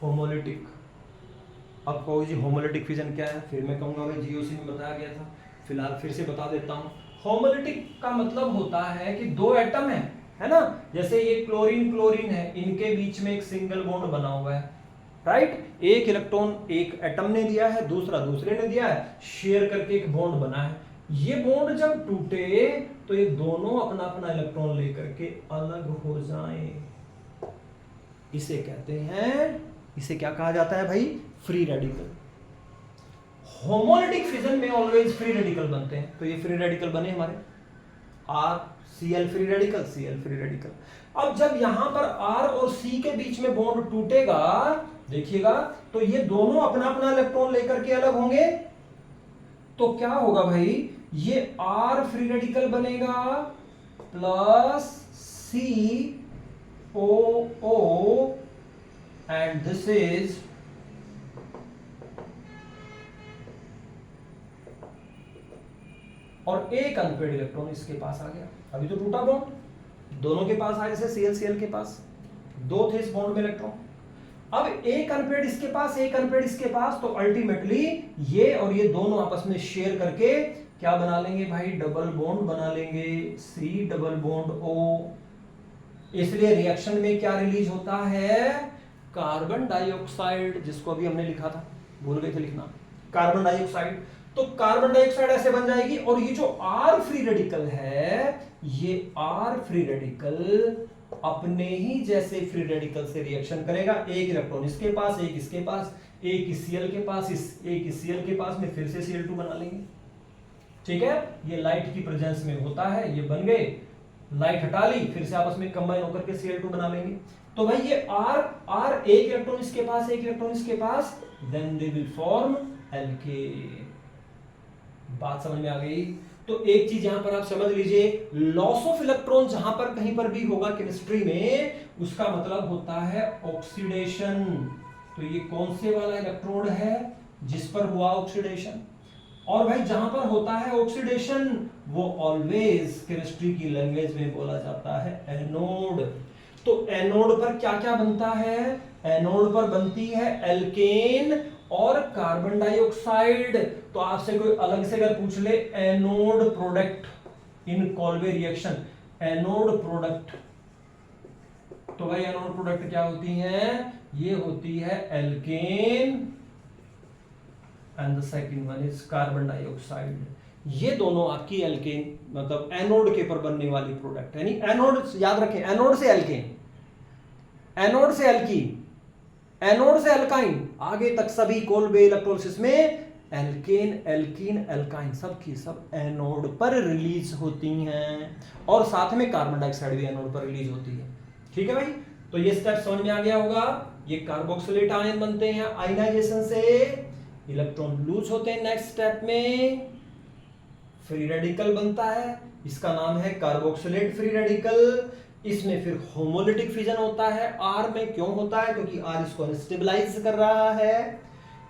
A: होमोलिटिक। अब कहो जी होमोलिटिक फिजन क्या है, फिर मैं कहूंगा भाई जीओसी में बताया गया था, फिलहाल फिर से बता देता हूं। होमोलिटिक का मतलब होता है कि दो एटम है ना, जैसे ये क्लोरीन क्लोरीन है, इनके बीच में एक सिंगल बॉन्ड बना हुआ है, राइट। एक इलेक्ट्रॉन एक एटम ने दिया है, दूसरा दूसरे ने दिया है, शेयर करके एक बॉन्ड बना है। ये बॉन्ड जब टूटे तो ये दोनों अपना अपना इलेक्ट्रॉन लेकर के अलग हो जाएं, इसे कहते हैं, इसे क्या कहा जाता है भाई, फ्री रेडिकल। होमोलिटिक फिजन में ऑलवेज फ्री रेडिकल बनते हैं, तो ये फ्री रेडिकल बने हमारे R Cl free radical, Cl free radical. अब जब यहां पर R और C के बीच में बॉन्ड टूटेगा, देखिएगा, तो ये दोनों अपना अपना इलेक्ट्रॉन लेकर के अलग होंगे, तो क्या होगा भाई, ये R फ्री रेडिकल बनेगा plus COO and this is और एक अनपेड इलेक्ट्रॉन इसके पास आ गया। अभी तो टूटा बॉन्ड, दोनों के पास आए, जैसे Cl के पास दो थे इस बॉन्ड में इलेक्ट्रॉन, अब एक अनपेड इसके पास, एक अनपेड इसके पास, तो अल्टीमेटली ये और ये दोनों आपस में शेयर करके क्या बना लेंगे भाई, डबल बॉन्ड बना लेंगे, C डबल बॉन्ड O। इसलिए रिएक्शन में क्या रिलीज होता है, कार्बन डाइऑक्साइड, जिसको अभी हमने लिखा था, भूल गए थे लिखना, कार्बन डाइऑक्साइड। तो कार्बन डाइऑक्साइड ऐसे बन जाएगी, और ये जो R फ्री रेडिकल है, ये R फ्री रेडिकल अपने ही जैसे फ्री रेडिकल से रिएक्शन करेगा, एक इलेक्ट्रॉन इसके पास, एक इसके पास, एक इस Cl के पास, एक इस Cl के पास में फिर से Cl2 बना लेंगे, ठीक है। ये लाइट की प्रेजेंस में होता है, ये बन गए, लाइट हटा ली, फिर से आपस में कंबाइन होकर के Cl2 बना लेंगे। तो भाई ये R एक इलेक्ट्रॉन इसके पास, एक इलेक्ट्रॉन इसके पास, then they will form alkane. बात समझ में आ गई। तो एक चीज यहां पर आप समझ लीजिए, लॉस ऑफ इलेक्ट्रॉन जहां पर कहीं पर भी होगा केमिस्ट्री में, उसका मतलब होता है ऑक्सीडेशन। तो ये कौन से वाला इलेक्ट्रोड है जिस पर हुआ ऑक्सीडेशन, और भाई जहां पर होता है ऑक्सीडेशन वो ऑलवेज केमिस्ट्री की लैंग्वेज में बोला जाता है एनोड। तो एनोड पर क्या क्या बनता है, एनोड पर बनती है एल्केन और कार्बन डाइऑक्साइड। तो आपसे कोई अलग से अगर पूछ ले anode product in Kolbe reaction, anode product, तो भाई एनोड प्रोडक्ट क्या होती हैं, ये होती है alkene and the second one is carbon dioxide. ये दोनों आपकी एल्केन मतलब एनोड के पर बनने वाली प्रोडक्ट है। एनोड याद रखें, एनोड से एल्केन, एनोड से एल्कीन, एनोड से एल्काइन, आगे तक सभी कोल्बे इलेक्ट्रोलिसिस में एल्केन एल्कीन एल्काइन सब की सब एनोड पर रिलीज होती हैं, और साथ में कार्बन डाइऑक्साइड भी एनोड पर रिलीज होती है। ठीक है भाई, तो ये स्टेप समझ में आ गया होगा। ये कार्बोक्सिलेट आयन बनते हैं आयनाइजेशन से, इलेक्ट्रॉन लूज होते हैं। नेक्स्ट स्टेप में फ्री रेडिकल बनता है, इसका नाम है कार्बोक्सिलेट फ्री रेडिकल। इसमें फिर होमोलिटिक फिजन होता है, आर में क्यों होता है, क्योंकि आर इसको स्टेबलाइज कर रहा है।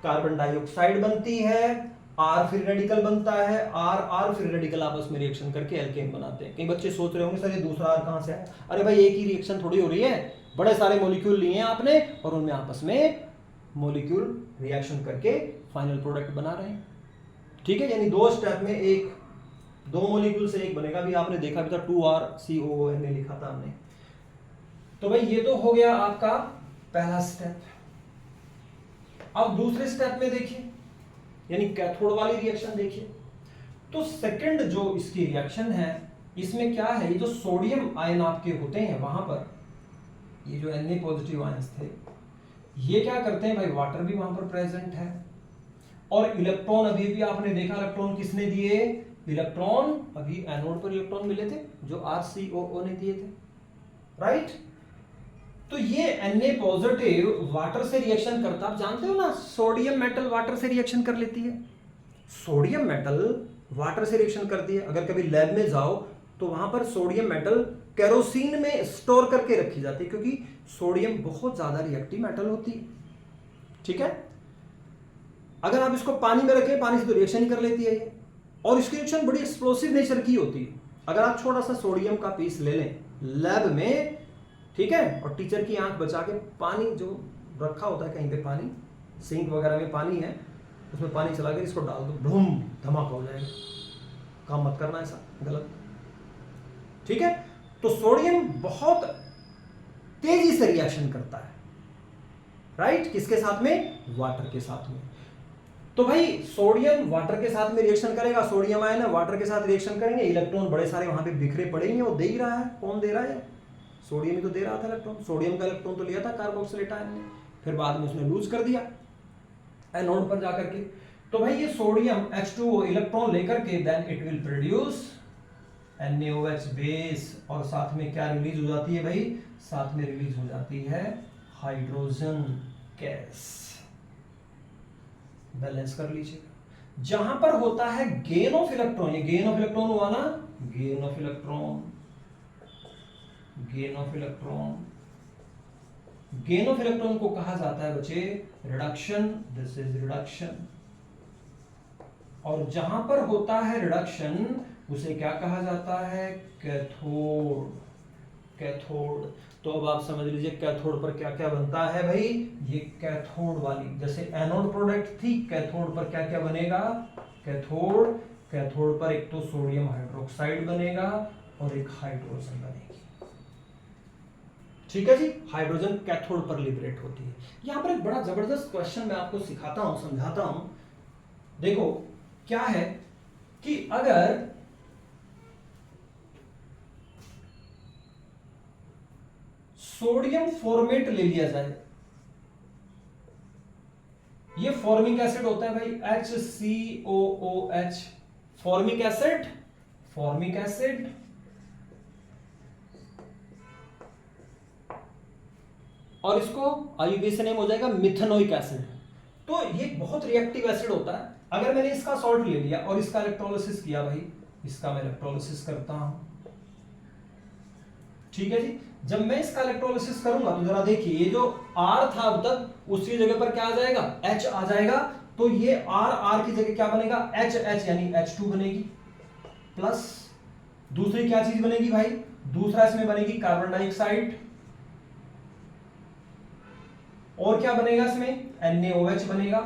A: कार्बन डाइऑक्साइड बनती है, आर फ्री रेडिकल बनता है, आर फ्री रेडिकल आपस में रिएक्शन करके एल्केन बनाते हैं। कई बच्चे सोच रहे होंगे सर ये दूसरा आर कहां से आया, अरे भाई एक ही रिएक्शन थोड़ी हो रही है, बड़े सारे मॉलिक्यूल लिए हैं आपने और उनमें आपस में मॉलिक्यूल रिएक्शन करके फाइनल प्रोडक्ट बना रहे हैं। ठीक है, यानी दो स्टेप में एक, दो मॉलिक्यूल से एक बनेगा। भी आपने देखा भी था 2RCOONA लिखा था हमने। तो भाई ये तो हो गया आपका पहला स्टेप। अब दूसरे स्टेप में देखिए, यानी कैथोड वाली रिएक्शन देखिए। तो सेकंड जो इसकी रिएक्शन है, इसमें क्या है, ये जो सोडियम आयन आपके होते हैं वहां पर, ये जो Na पॉजिटिव आयंस थे, ये क्या करते हैं भाई, वाटर भी वहां पर प्रेजेंट है, और इलेक्ट्रॉन अभी भी आपने देखा, इलेक्ट्रॉन किसने दिए, इलेक्ट्रॉन अभी एनोड पर इलेक्ट्रॉन मिले थे जो RCOO ने दिए थे, राइट। तो ये Na पॉजिटिव वाटर से रिएक्शन करता, आप जानते हो ना, सोडियम मेटल वाटर से रिएक्शन कर लेती है, सोडियम मेटल वाटर से रिएक्शन करती है। अगर कभी लैब में जाओ तो वहां पर सोडियम मेटल केरोसिन में स्टोर करके रखी जाती है, क्योंकि सोडियम बहुत ज्यादा रिएक्टिव मेटल होती है। ठीक है, अगर आप इसको पानी में रखें, पानी से तो रिएक्शन ही कर लेती है ये, और इसकी रिएक्शन बड़ी एक्सप्लोसिव नेचर की होती है। अगर आप छोटा सा सोडियम का पीस ले लें लैब में, ठीक है, और टीचर की आंख बचा के पानी जो रखा होता है कहीं पे, पानी सिंक वगैरह में पानी है, उसमें पानी चला कर इसको डाल दो, धूम धमाका हो जाएगा, काम मत करना ऐसा, गलत। ठीक है, तो सोडियम बहुत तेजी से रिएक्शन करता है, राइट, किसके साथ में, वाटर के साथ में। तो भाई सोडियम वाटर के साथ में रिएक्शन करेगा, सोडियम आयन वाटर के साथ रिएक्शन करेंगे, इलेक्ट्रॉन बड़े सारे वहां पे बिखरे पड़े हैं, वो दे ही रहा है, कौन दे रहा है, सोडियम ही तो दे रहा था इलेक्ट्रॉन, सोडियम का इलेक्ट्रॉन तो लिया था कार्बोक्सिलेट आयन ने, फिर बाद में उसने लूज कर दिया एनोड पर जाकर के। तो भाई ये सोडियम H2O इलेक्ट्रॉन लेकर के then it will produce NaOH base, और साथ में क्या रिलीज हो जाती है भाई, साथ में रिलीज हो जाती है हाइड्रोजन गैस। बैलेंस कर लीजिएगा। जहां पर होता है गेन ऑफ इलेक्ट्रॉन, ये गेन ऑफ इलेक्ट्रॉन हुआ ना, gain of electron, gain of electron, gain of electron को कहा जाता है बच्चे रिडक्शन, दिस इज रिडक्शन। और जहां पर होता है रिडक्शन उसे क्या कहा जाता है, कैथोड, कैथोड। तो अब आप समझ लीजिए कैथोड पर क्या क्या बनता है भाई, ये कैथोड वाली, जैसे एनोड प्रोडक्ट थी, कैथोड पर क्या क्या बनेगा, कैथोड, कैथोड पर एक तो सोडियम हाइड्रोक्साइड बनेगा और एक हाइड्रोजन बनेगी। ठीक है जी, हाइड्रोजन कैथोड पर लिबरेट होती है। यहां पर एक बड़ा जबरदस्त क्वेश्चन मैं आपको सिखाता हूं, समझाता हूं। देखो क्या है कि अगर सोडियम फॉर्मेट ले लिया जाए, ये फॉर्मिक एसिड होता है भाई HCOOH, formic acid, formic acid, और इसको आईयूबीए से नेम हो जाएगा मिथेनोइक एसिड। तो ये बहुत रिएक्टिव एसिड होता है। अगर मैंने इसका सॉल्ट ले लिया और इसका इलेक्ट्रोलिसिस किया भाई, इसका मैं इलेक्ट्रोलिसिस करता हूं, ठीक है जी। जब मैं इसका इलेक्ट्रोलिसिस करूंगा तो जरा देखिए, ये जो R था अब तक उसकी जगह पर क्या आ जाएगा, H आ जाएगा। तो ये R की जगह क्या बनेगा, H यानी H2 बनेगी, प्लस दूसरी क्या चीज बनेगी भाई, दूसरा इसमें बनेगी कार्बन डाइऑक्साइड, और क्या बनेगा इसमें, NaOH बनेगा,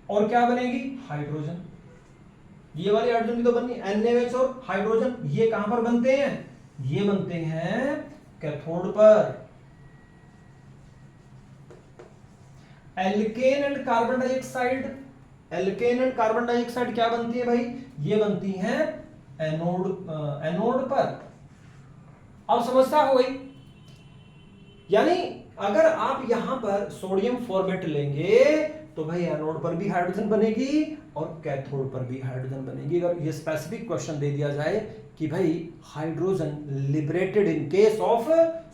A: और क्या बनेगी, हाइड्रोजन। ये वाली हाइड्रोजन भी तो बनी, NaOH और हाइड्रोजन, ये कहां पर बनते हैं, ये बनते हैं कैथोड पर। Alkene and carbon dioxide, alkene and carbon dioxide क्या बनती है भाई, ये बनती है एनोड, एनोड पर। अब समस्या हो गई, यानी अगर आप यहां पर सोडियम फॉर्मेट लेंगे तो भाई एनोड पर भी हाइड्रोजन बनेगी और कैथोड पर भी हाइड्रोजन बनेगी। अगर ये स्पेसिफिक क्वेश्चन दे दिया जाए कि भाई hydrogen liberated in case of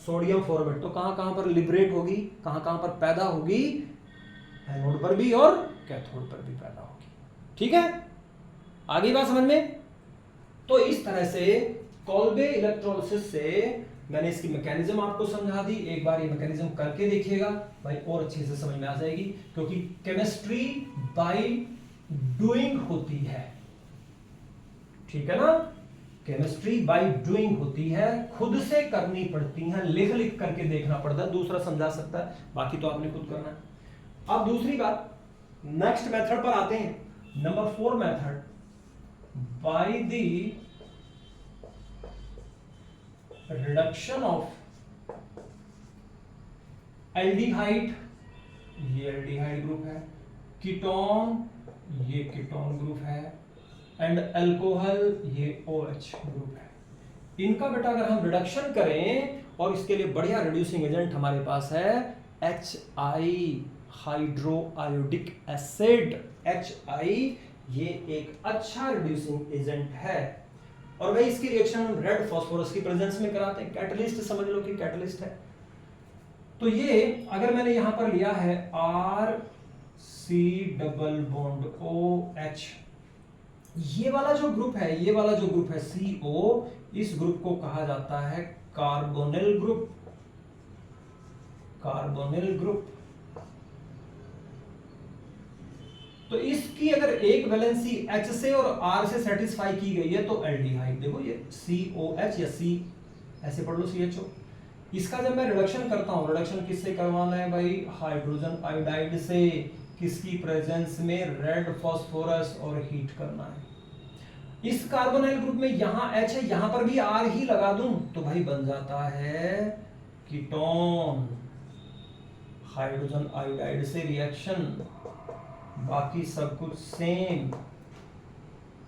A: sodium format, तो कहां कहां पर लिबरेट होगी, कहां कहां पर पैदा होगी, एनोड पर भी और कैथोड पर भी पैदा होगी। ठीक है, आगे बात समझ में। तो इस तरह से कॉल्बे इलेक्ट्रोलिसिस से मैंने इसकी मैकेनिज्म आपको समझा दी। एक बार ये मैकेनिज्म करके देखिएगा भाई, और अच्छे से समझ में आ जाएगी, क्योंकि केमिस्ट्री बाय डूइंग होती है। ठीक है ना, केमिस्ट्री बाय डूइंग होती है, खुद से करनी पड़ती है, लिख लिख करके देखना पड़ता है, दूसरा समझा सकता है, बाकी तो आपने खुद करना है। अब दूसरी बात, नेक्स्ट मेथड पर आते हैं, number 4 method, by the reduction of aldehyde, ये एल्डिहाइड ग्रुप है, कीटोन, ये कीटोन ग्रुप है, एंड अल्कोहल, ये OH ग्रुप है। इनका बेटा अगर हम रिडक्शन करें, और इसके लिए बढ़िया रिड्यूसिंग एजेंट हमारे पास है HI, hydro iodic acid. HI ये एक अच्छा रिड्यूसिंग एजेंट है, और भाई इसकी रिएक्शन हम रेड फास्फोरस की प्रेजेंस में कराते हैं, कैटलिस्ट समझ लो कि कैटलिस्ट है। तो ये अगर मैंने यहां पर लिया है RC डबल बॉन्ड OH, ये वाला जो ग्रुप है, ये वाला जो ग्रुप है CO, इस ग्रुप को कहा जाता है कार्बोनिल ग्रुप, कार्बोनिल ग्रुप। तो इसकी अगर एक वैलेंसी H से और R से सेटिस्फाई की गई है तो एल्डिहाइड, देखो ये COH या C ऐसे पढ़ लो CHO। इसका जब मैं रिडक्शन करता हूं, रिडक्शन किससे करवाना है भाई, हाइड्रोजन आयोडाइड से, किसकी प्रेजेंस में, रेड फास्फोरस, और हीट करना है। इस कार्बोनाइल ग्रुप में यहां H है, यहां पर भी R ही लगा दूं तो भाई बन जाता है कीटोन। हाइड्रोजन आयोडाइड से रिएक्शन, बाकी सब कुछ सेम,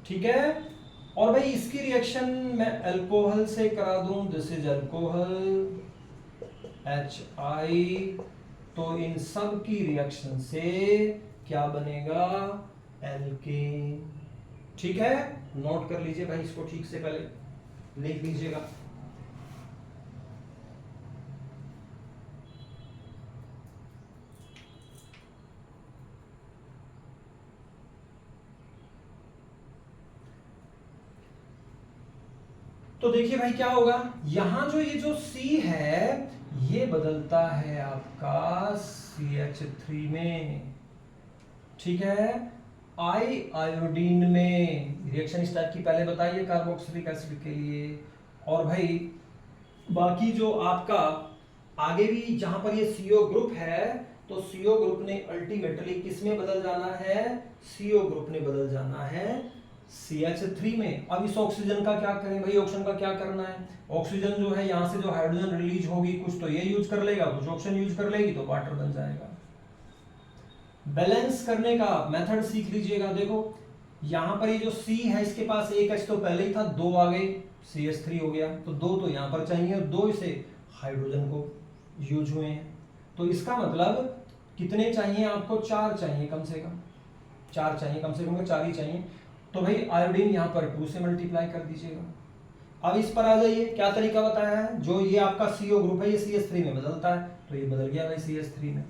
A: ठीक है। और भाई इसकी रिएक्शन मैं अल्कोहल से करा दूं, दिस इज अल्कोहल HI, तो इन सब की रिएक्शन से क्या बनेगा, एल्केन। ठीक है, नोट कर लीजिए भाई इसको, ठीक से पहले लिख लीजिएगा। तो देखिए भाई क्या होगा, यहां जो ये जो C है ये बदलता है आपका CH3 में, ठीक है। आई आयोडीन में रिएक्शन इस टाइप की पहले बताइए कार्बोक्सिलिक एसिड के लिए। और भाई बाकी जो आपका आगे भी जहां पर ये CO ग्रुप है, तो CO ग्रुप ने अल्टीमेटली किस में बदल जाना है, CO ग्रुप ने बदल जाना है CH3 में। अब इस ऑक्सीजन का क्या करें भाई, ऑक्सीजन का क्या करना है, ऑक्सीजन जो है यहां से जो हाइड्रोजन रिलीज होगी कुछ तो ये यूज कर लेगा, कुछ ऑक्सीजन यूज कर लेगी, तो वाटर बन जाएगा। बैलेंस करने का मेथड सीख लीजिएगा। देखो यहां पर ये जो C है इसके पास एक H तो पहले ही था, 2 आ गए, CH3 हो गया, तो 2 तो यहां पर चाहिए और 2 इसे हाइड्रोजन को यूज हुए हैं। तो इसका मतलब कितने चाहिए आपको, 4 चाहिए कम से कम, 4 चाहिए कम से कम, 4 ही चाहिए। तो भाई आयोडीन यहां पर 2 से मल्टीप्लाई कर दीजिएगा। अब इस पर आ जाइए, क्या तरीका बताया है, जो ये आपका CO ग्रुप है ये CH3 में बदलता है, तो ये बदल गया भाई CH3 में,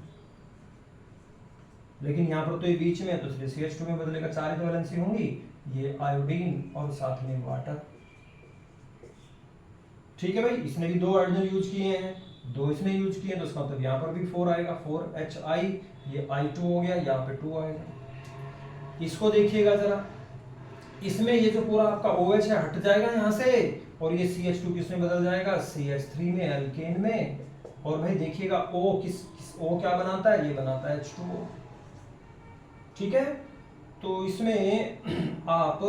A: लेकिन यहां पर तो ये बीच में है तो इसलिए CH2 में बदलेगा। 4 तो वैलेंसी होंगी, ये आयोडीन और साथ में वाटर, ठीक है भाई। इसने भी 2 हाइड्रोजन यूज किए हैं, 2 इसने यूज किए हैं, तो इसका मतलब यहां पर भी 4 आएगा, 4HI, ये I2 हो गया, यहाँ पे 2 आएगा। इसको देखिएगा जरा, इसमें ये जो पूरा आपका OH है हट जाएगा यहां से, और ये CH2 किस में बदल जाएगा, CH3 में, एल्केन में। और भाई देखिएगा O O क्या बनाता है, ये बनाता है H2O, ठीक है। तो इसमें आप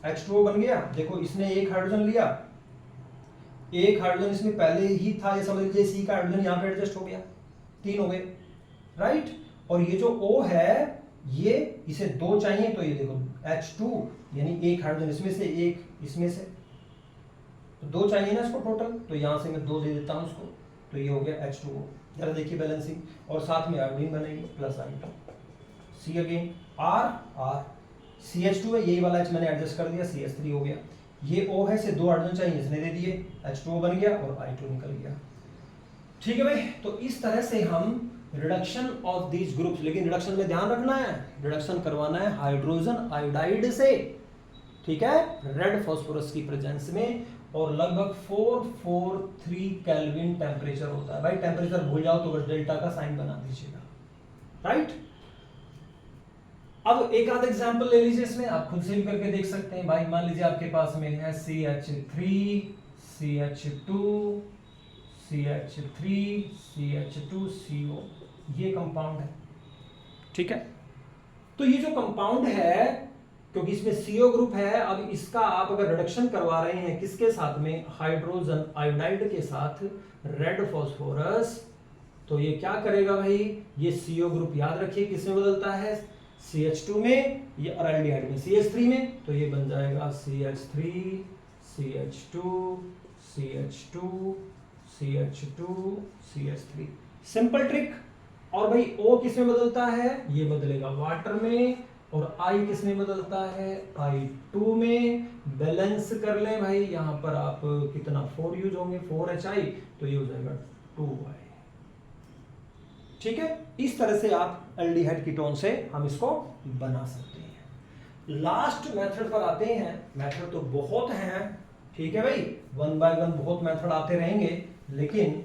A: H2O बन गया। देखो इसने एक हाइड्रोजन लिया, एक हाइड्रोजन इसमें पहले ही था, ये समझ लीजिए C का हाइड्रोजन यहाँ पे एडजस्ट हो गया, 3 हो गए, राइट। और ये जो O है ये इसे 2 चाहिए, तो ये देखो H2 यानी एक हाइड्रोजन इसमें से, एक इसमें से, तो 2 चाहिए ना इसको टोटल, तो यहां से मैं 2 दे देता हूं उसको, तो ये हो गया H2O। जरा देखिए बैलेंसिंग, और साथ में आयोडीन बनेगी plus I2, C again R CH2 है, यही वाला H मैंने एडजस्ट कर दिया, CH3 हो गया। ये O है, इसे 2 हाइड्रोजन चाहिए, इसने दे दिए, H2O बन गया और I2 निकल गया, ठीक है भाई। तो इस तरह से हम रिडक्शन ऑफ दीज ग्रुप्स, लेकिन रिडक्शन में ध्यान रखना है, रिडक्शन करवाना है हाइड्रोजन आयोडाइड से, ठीक है, रेड फास्फोरस की प्रेजेंस में, और लगभग 443 केल्विन टेम्परेचर होता है। भाई टेम्परेचर भूल जाओ तो बस डेल्टा का साइन बना दीजिएगा, राइट। अब एक आध एग्जांपल ले लीजिए, इसमें आप खुद से भी करके देख सकते हैं। भाई मान लीजिए आपके पास में है CH3 CH2 CH3 CH2 CO, ये कंपाउंड है, ठीक है। तो ये जो कंपाउंड है, क्योंकि इसमें CO ग्रुप है, अब इसका आप अगर रिडक्शन करवा रहे हैं किसके साथ में, हाइड्रोजन आयोडाइड के साथ, रेड फास्फोरस, तो ये क्या करेगा भाई, ये CO ग्रुप याद रखिए किसमें बदलता है, CH2 में, ये अराल्डिहाइड में CH3 में, तो ये बन जाएगा CH3 CH2 CH2 CH2 CH3, simple trick. और भाई O किस में बदलता है, ये बदलेगा वाटर में, और I किस में बदलता है, I2 में। बैलेंस कर ले भाई, यहां पर आप कितना 4 यूज होंगे, 4HI, तो ये हो जाएगा 2Y, ठीक है। इस तरह से आप एल्डिहाइड कीटोन से हम इसको बना सकते हैं। लास्ट मेथड पर आते हैं, मेथड तो बहुत हैं, ठीक है भाई, 1 बाय 1 बहुत मेथड आते रहेंगे, लेकिन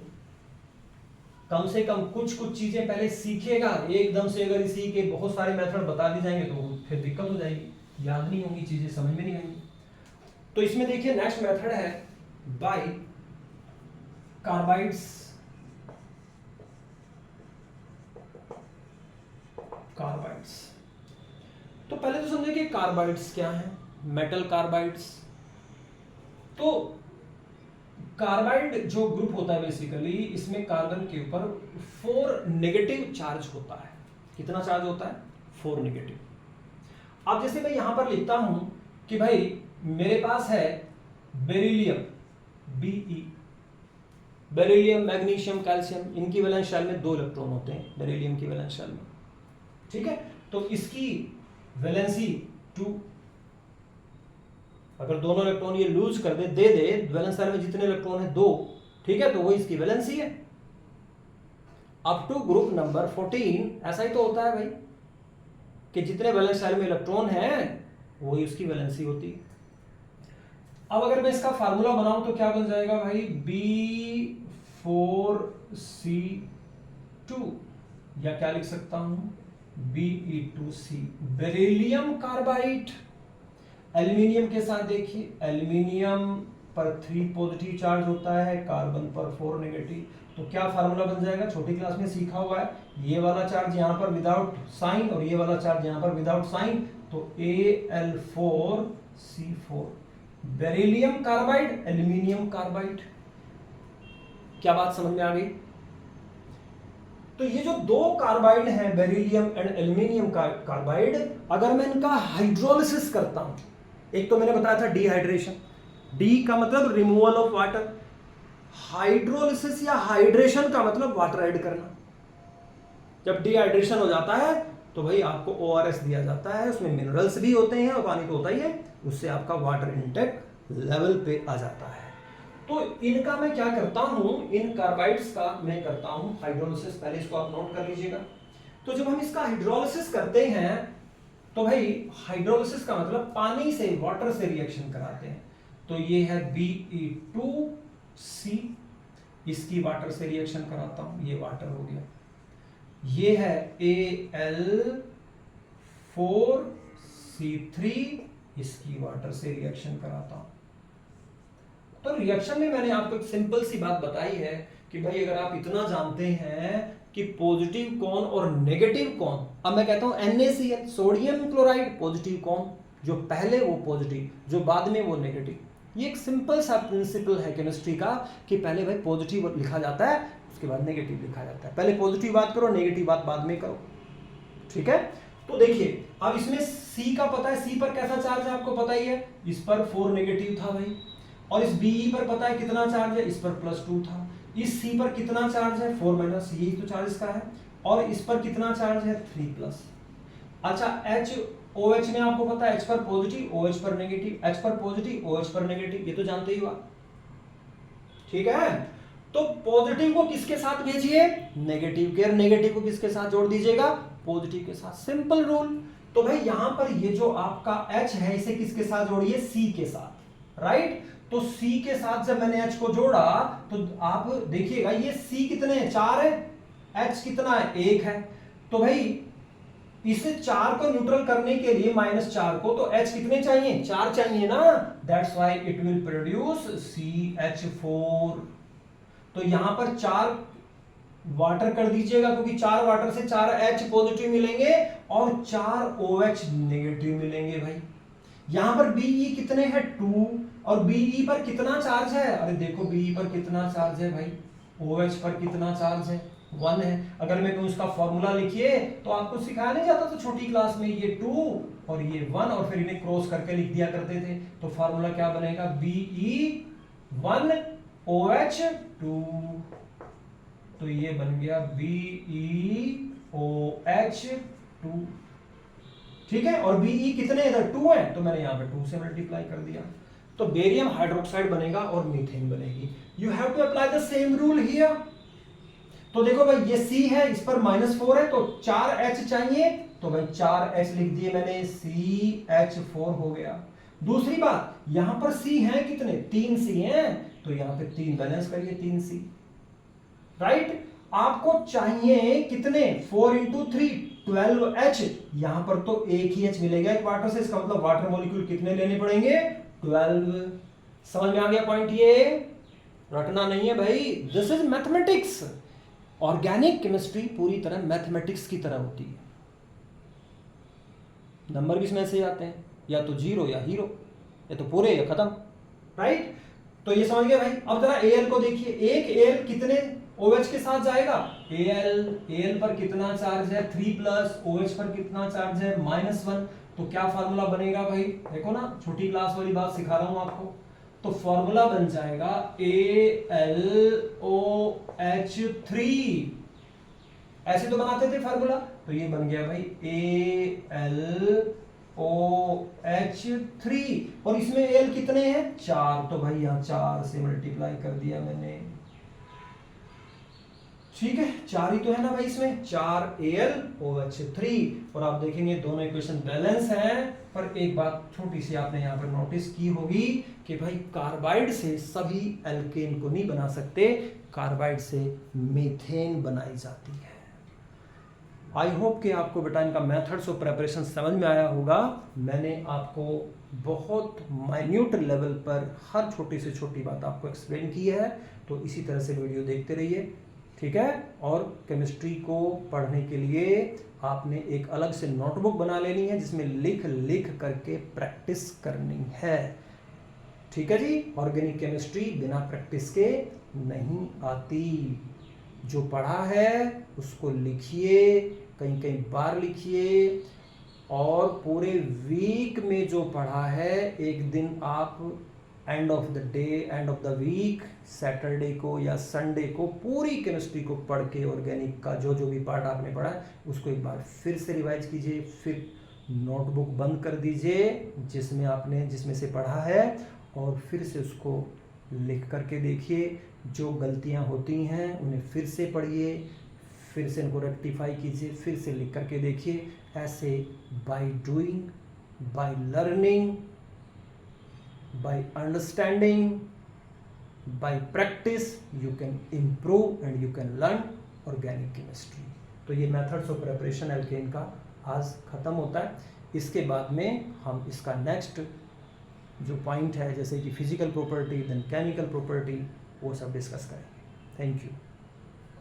A: कम से कम कुछ कुछ चीजें पहले सीखिएगा। एकदम से अगर इसी के बहुत सारे मेथड बता दी जाएंगे तो फिर दिक्कत हो जाएगी, याद नहीं होंगी चीजें, समझ में नहीं आएंगी। तो इसमें देखिए नेक्स्ट मेथड है बाय कार्बाइड्स, कार्बाइड्स। तो पहले तो समझे कि कार्बाइड्स क्या है। Metal carbides. तो कार्बाइड जो ग्रुप होता है बेसिकली, इसमें कार्बन के ऊपर 4 नेगेटिव चार्ज होता है। कितना चार्ज होता है? 4 नेगेटिव। अब जैसे मैं यहां पर लिखता हूं कि भाई मेरे पास है beryllium Be, beryllium, magnesium, calcium, इनकी वैलेंस शेल में 2 इलेक्ट्रॉन होते हैं बेरिलियम की वैलेंस शेल में, ठीक है। तो इसकी वैलेंसी 2, अगर दोनों इलेक्ट्रॉन ये लूज कर दे वैलेंस शेल में जितने इलेक्ट्रॉन है 2, ठीक है, तो वो इसकी वैलेंसी है। अप टू ग्रुप नंबर 14 ऐसा ही तो होता है भाई कि जितने वैलेंस शेल में इलेक्ट्रॉन है वही उसकी वैलेंसी होती है। अब अगर मैं इसका फार्मूला बनाऊं तो क्या बन जाएगा भाई? B4C2, या क्या लिख सकता हूं? Be2C, beryllium carbide. एल्यूमिनियम के साथ देखिए, एल्यूमिनियम पर 3 पॉजिटिव चार्ज होता है, कार्बन पर 4 नेगेटिव। तो क्या फार्मूला बन जाएगा? छोटी क्लास में सीखा हुआ है, ये वाला चार्ज यहां पर विदाउट साइन और ये वाला चार्ज यहां पर विदाउट साइन, तो Al4C4, beryllium carbide, aluminium carbide. क्या बात समझ में आ गई? तो ये जो 2 कार्बाइड हैं, बेरिलियम एंड एल्यूमिनियम कार्बाइड, अगर मैं इनका हाइड्रोलिसिस करता हूं, एक तो मैंने बताया था डिहाइड्रेशन, डी का मतलब रिमूवल ऑफ वाटर, हाइड्रोलिसिस या हाइड्रेशन का मतलब वाटर ऐड करना। जब डिहाइड्रेशन हो जाता है तो भाई आपको ORS दिया जाता है, उसमें मिनरल्स भी होते हैं और पानी तो होता ही है, उससे आपका वाटर इनटेक लेवल पे आ जाता है। तो इनका मैं क्या करता हूं, इन कार्बाइड्स का मैं करता हूं हाइड्रोलिसिस। पहले इसको आप नोट कर लीजिएगा। तो जब हम इसका हाइड्रोलिसिस करते हैं तो भाई हाइड्रोलिसिस का मतलब पानी से, वाटर से रिएक्शन कराते हैं। तो ये है Be2C, इसकी वाटर से रिएक्शन कराता हूं, ये वाटर हो गया। ये है Al4C3, इसकी वाटर से रिएक्शन कराता हूं। तो रिएक्शन में मैंने आपको एक सिंपल सी बात बताई है कि भाई अगर आप इतना जानते हैं कि पॉजिटिव कौन और नेगेटिव कौन, अब मैं कहता हूं NaCl, सोडियम क्लोराइड, पॉजिटिव कौन, जो पहले वो पॉजिटिव, जो बाद में वो नेगेटिव। ये एक सिंपल सा प्रिंसिपल है केमिस्ट्री का कि पहले भाई पॉजिटिव लिखा जाता है, उसके बाद नेगेटिव लिखा जाता है। पहले पॉजिटिव बात करो, नेगेटिव बात बाद में करो, ठीक है। तो देखिए अब इसमें C का पता है, C पर कैसा चार्ज है आपको पता ही है, इस पर 4 नेगेटिव था भाई, और इस Be पर पता है कितना चार्ज है, इस पर +2 था। इस C पर कितना चार्ज है, 4 माइनस, यही तो चार्ज इसका है, और इस पर कितना चार्ज है, 3+। अच्छा OH में आपको पता है H पर पॉजिटिव, OH पर नेगेटिव, H पर पॉजिटिव, OH पर नेगेटिव, ये तो जानते ही हो आप, ठीक है। तो पॉजिटिव को किसके साथ भेजिए, नेगेटिव के, नेगेटिव को किसके साथ जोड़ दीजिएगा, पॉजिटिव के साथ, सिंपल रूल। तो भाई यहां पर ये जो आपका H है इसे किसके साथ जोड़िए, C के साथ, राइट। तो C के साथ जब मैंने H को जोड़ा तो आप देखिएगा ये C कितने हैं, 4 है, H कितना है, 1 है। तो भाई इसे 4 को न्यूट्रल करने के लिए -4 को, तो H कितने चाहिए, 4 चाहिए ना, that's why it will produce CH4। तो यहां पर 4 वाटर कर दीजिएगा, क्योंकि 4 वाटर से 4 H पॉजिटिव मिलेंगे और 4 OH नेगेटिव मिलेंगे भाई। यहां पर Be कितने हैं, 2, और Be पर कितना चार्ज है, अरे देखो Be पर कितना चार्ज है भाई, OH पर कितना चार्ज है, 1 है। अगर मैं कहूं इसका फॉर्मूला लिखिए तो आपको सिखाया नहीं जाता तो छोटी क्लास में, ये 2 और ये 1 और फिर इन्हें क्रॉस करके लिख दिया करते थे। तो फॉर्मूला क्या बनेगा, Be1 OH2, तो ये बन गया BeOH2, ठीक है। और Be कितने इधर 2 है, तो मैंने यहां पे 2 से मल्टीप्लाई कर दिया, तो बेरियम हाइड्रोक्साइड बनेगा और मीथेन बनेगी। You have to apply the same rule here. तो देखो भाई ये C है, इस पर -4 है, तो 4 H चाहिए, तो भाई 4 H लिख दिए मैंने, CH4 हो गया। दूसरी बात, यहां पर C है कितने, 3 C हैं, तो यहां पे 3 बैलेंस करिए, 3 C, राइट। आपको चाहिए कितने, 4 × 3 12 H, यहां पर तो एक ही H मिलेगा एक वाटर से, इसका मतलब वाटर मॉलिक्यूल कितने लेने पड़ेंगे, 12। समझ में आ गया पॉइंट, ये रटना नहीं है भाई, this is mathematics. Organic chemistry पूरी तरह मैथमेटिक्स की तरह होती है, नंबर भी इसमें से आते हैं, या तो जीरो या हीरो, या तो पूरे या खत्म, राइट। तो ये समझ गए भाई। अब जरा एल को देखिए, एक एल कितने OH के साथ जाएगा, एल पर कितना चार्ज है 3 प्लस, OH पर कितना चार्ज है -1। तो क्या फार्मूला बनेगा भाई, देखो ना छोटी क्लास वाली बात सिखा रहा हूं आपको। तो फॉर्मूला बन जाएगा AlOH3, ऐसे तो बनाते थे फार्मूला, तो ये बन गया भाई AlOH3। और इसमें एल कितने हैं 4, तो भाई यहां 4 से मल्टीप्लाई कर दिया मैंने, ठीक है 4 ही तो है ना भाई इसमें, 4AlOH3। और आप देखेंगे दोनों इक्वेशन बैलेंस हैं। पर एक बात छोटी सी आपने यहां पर नोटिस की होगी कि भाई कार्बाइड से सभी एल्केन को नहीं बना सकते, कार्बाइड से मीथेन बनाई जाती है। आई होप कि आपको बेटा इनका मेथड्स ऑफ प्रेपरेशन समझ में आया होगा। मैंने आपको बहुत माइन्यूट लेवल पर हर छोटी से छोटी बात आपको एक्सप्लेन की है, तो इसी तरह से वीडियो देखते रहिए, ठीक है। और केमिस्ट्री को पढ़ने के लिए आपने एक अलग से नोटबुक बना लेनी है जिसमें लिख लिख करके प्रैक्टिस करनी है, ठीक है जी। ऑर्गेनिक केमिस्ट्री बिना प्रैक्टिस के नहीं आती। जो पढ़ा है उसको लिखिए, कहीं कहीं बार लिखिए, और पूरे वीक में जो पढ़ा है एक दिन आप end of the day, end of the week, Saturday को या संडे को पूरी केमिस्ट्री को पढ़ के ऑर्गेनिक का जो जो भी पार्ट आपने पढ़ा है उसको एक बार फिर से रिवाइज कीजिए, फिर नोटबुक बंद कर दीजिए जिसमें से पढ़ा है, और फिर से उसको लिख करके देखिए। जो गलतियां होती हैं उन्हें फिर से पढ़िए, फिर से इनको रेक्टिफाई कीजिए, फिर से लिख करके देखिए। ऐसे by doing, by learning, by understanding, by practice you can improve and you can learn organic chemistry। तो ये methods of preparation alkane का आज खत्म होता है। इसके बाद में हम इसका नेक्स्ट जो पॉइंट है जैसे कि physical property, then chemical property, वो सब डिस्कस करेंगे। Thank you.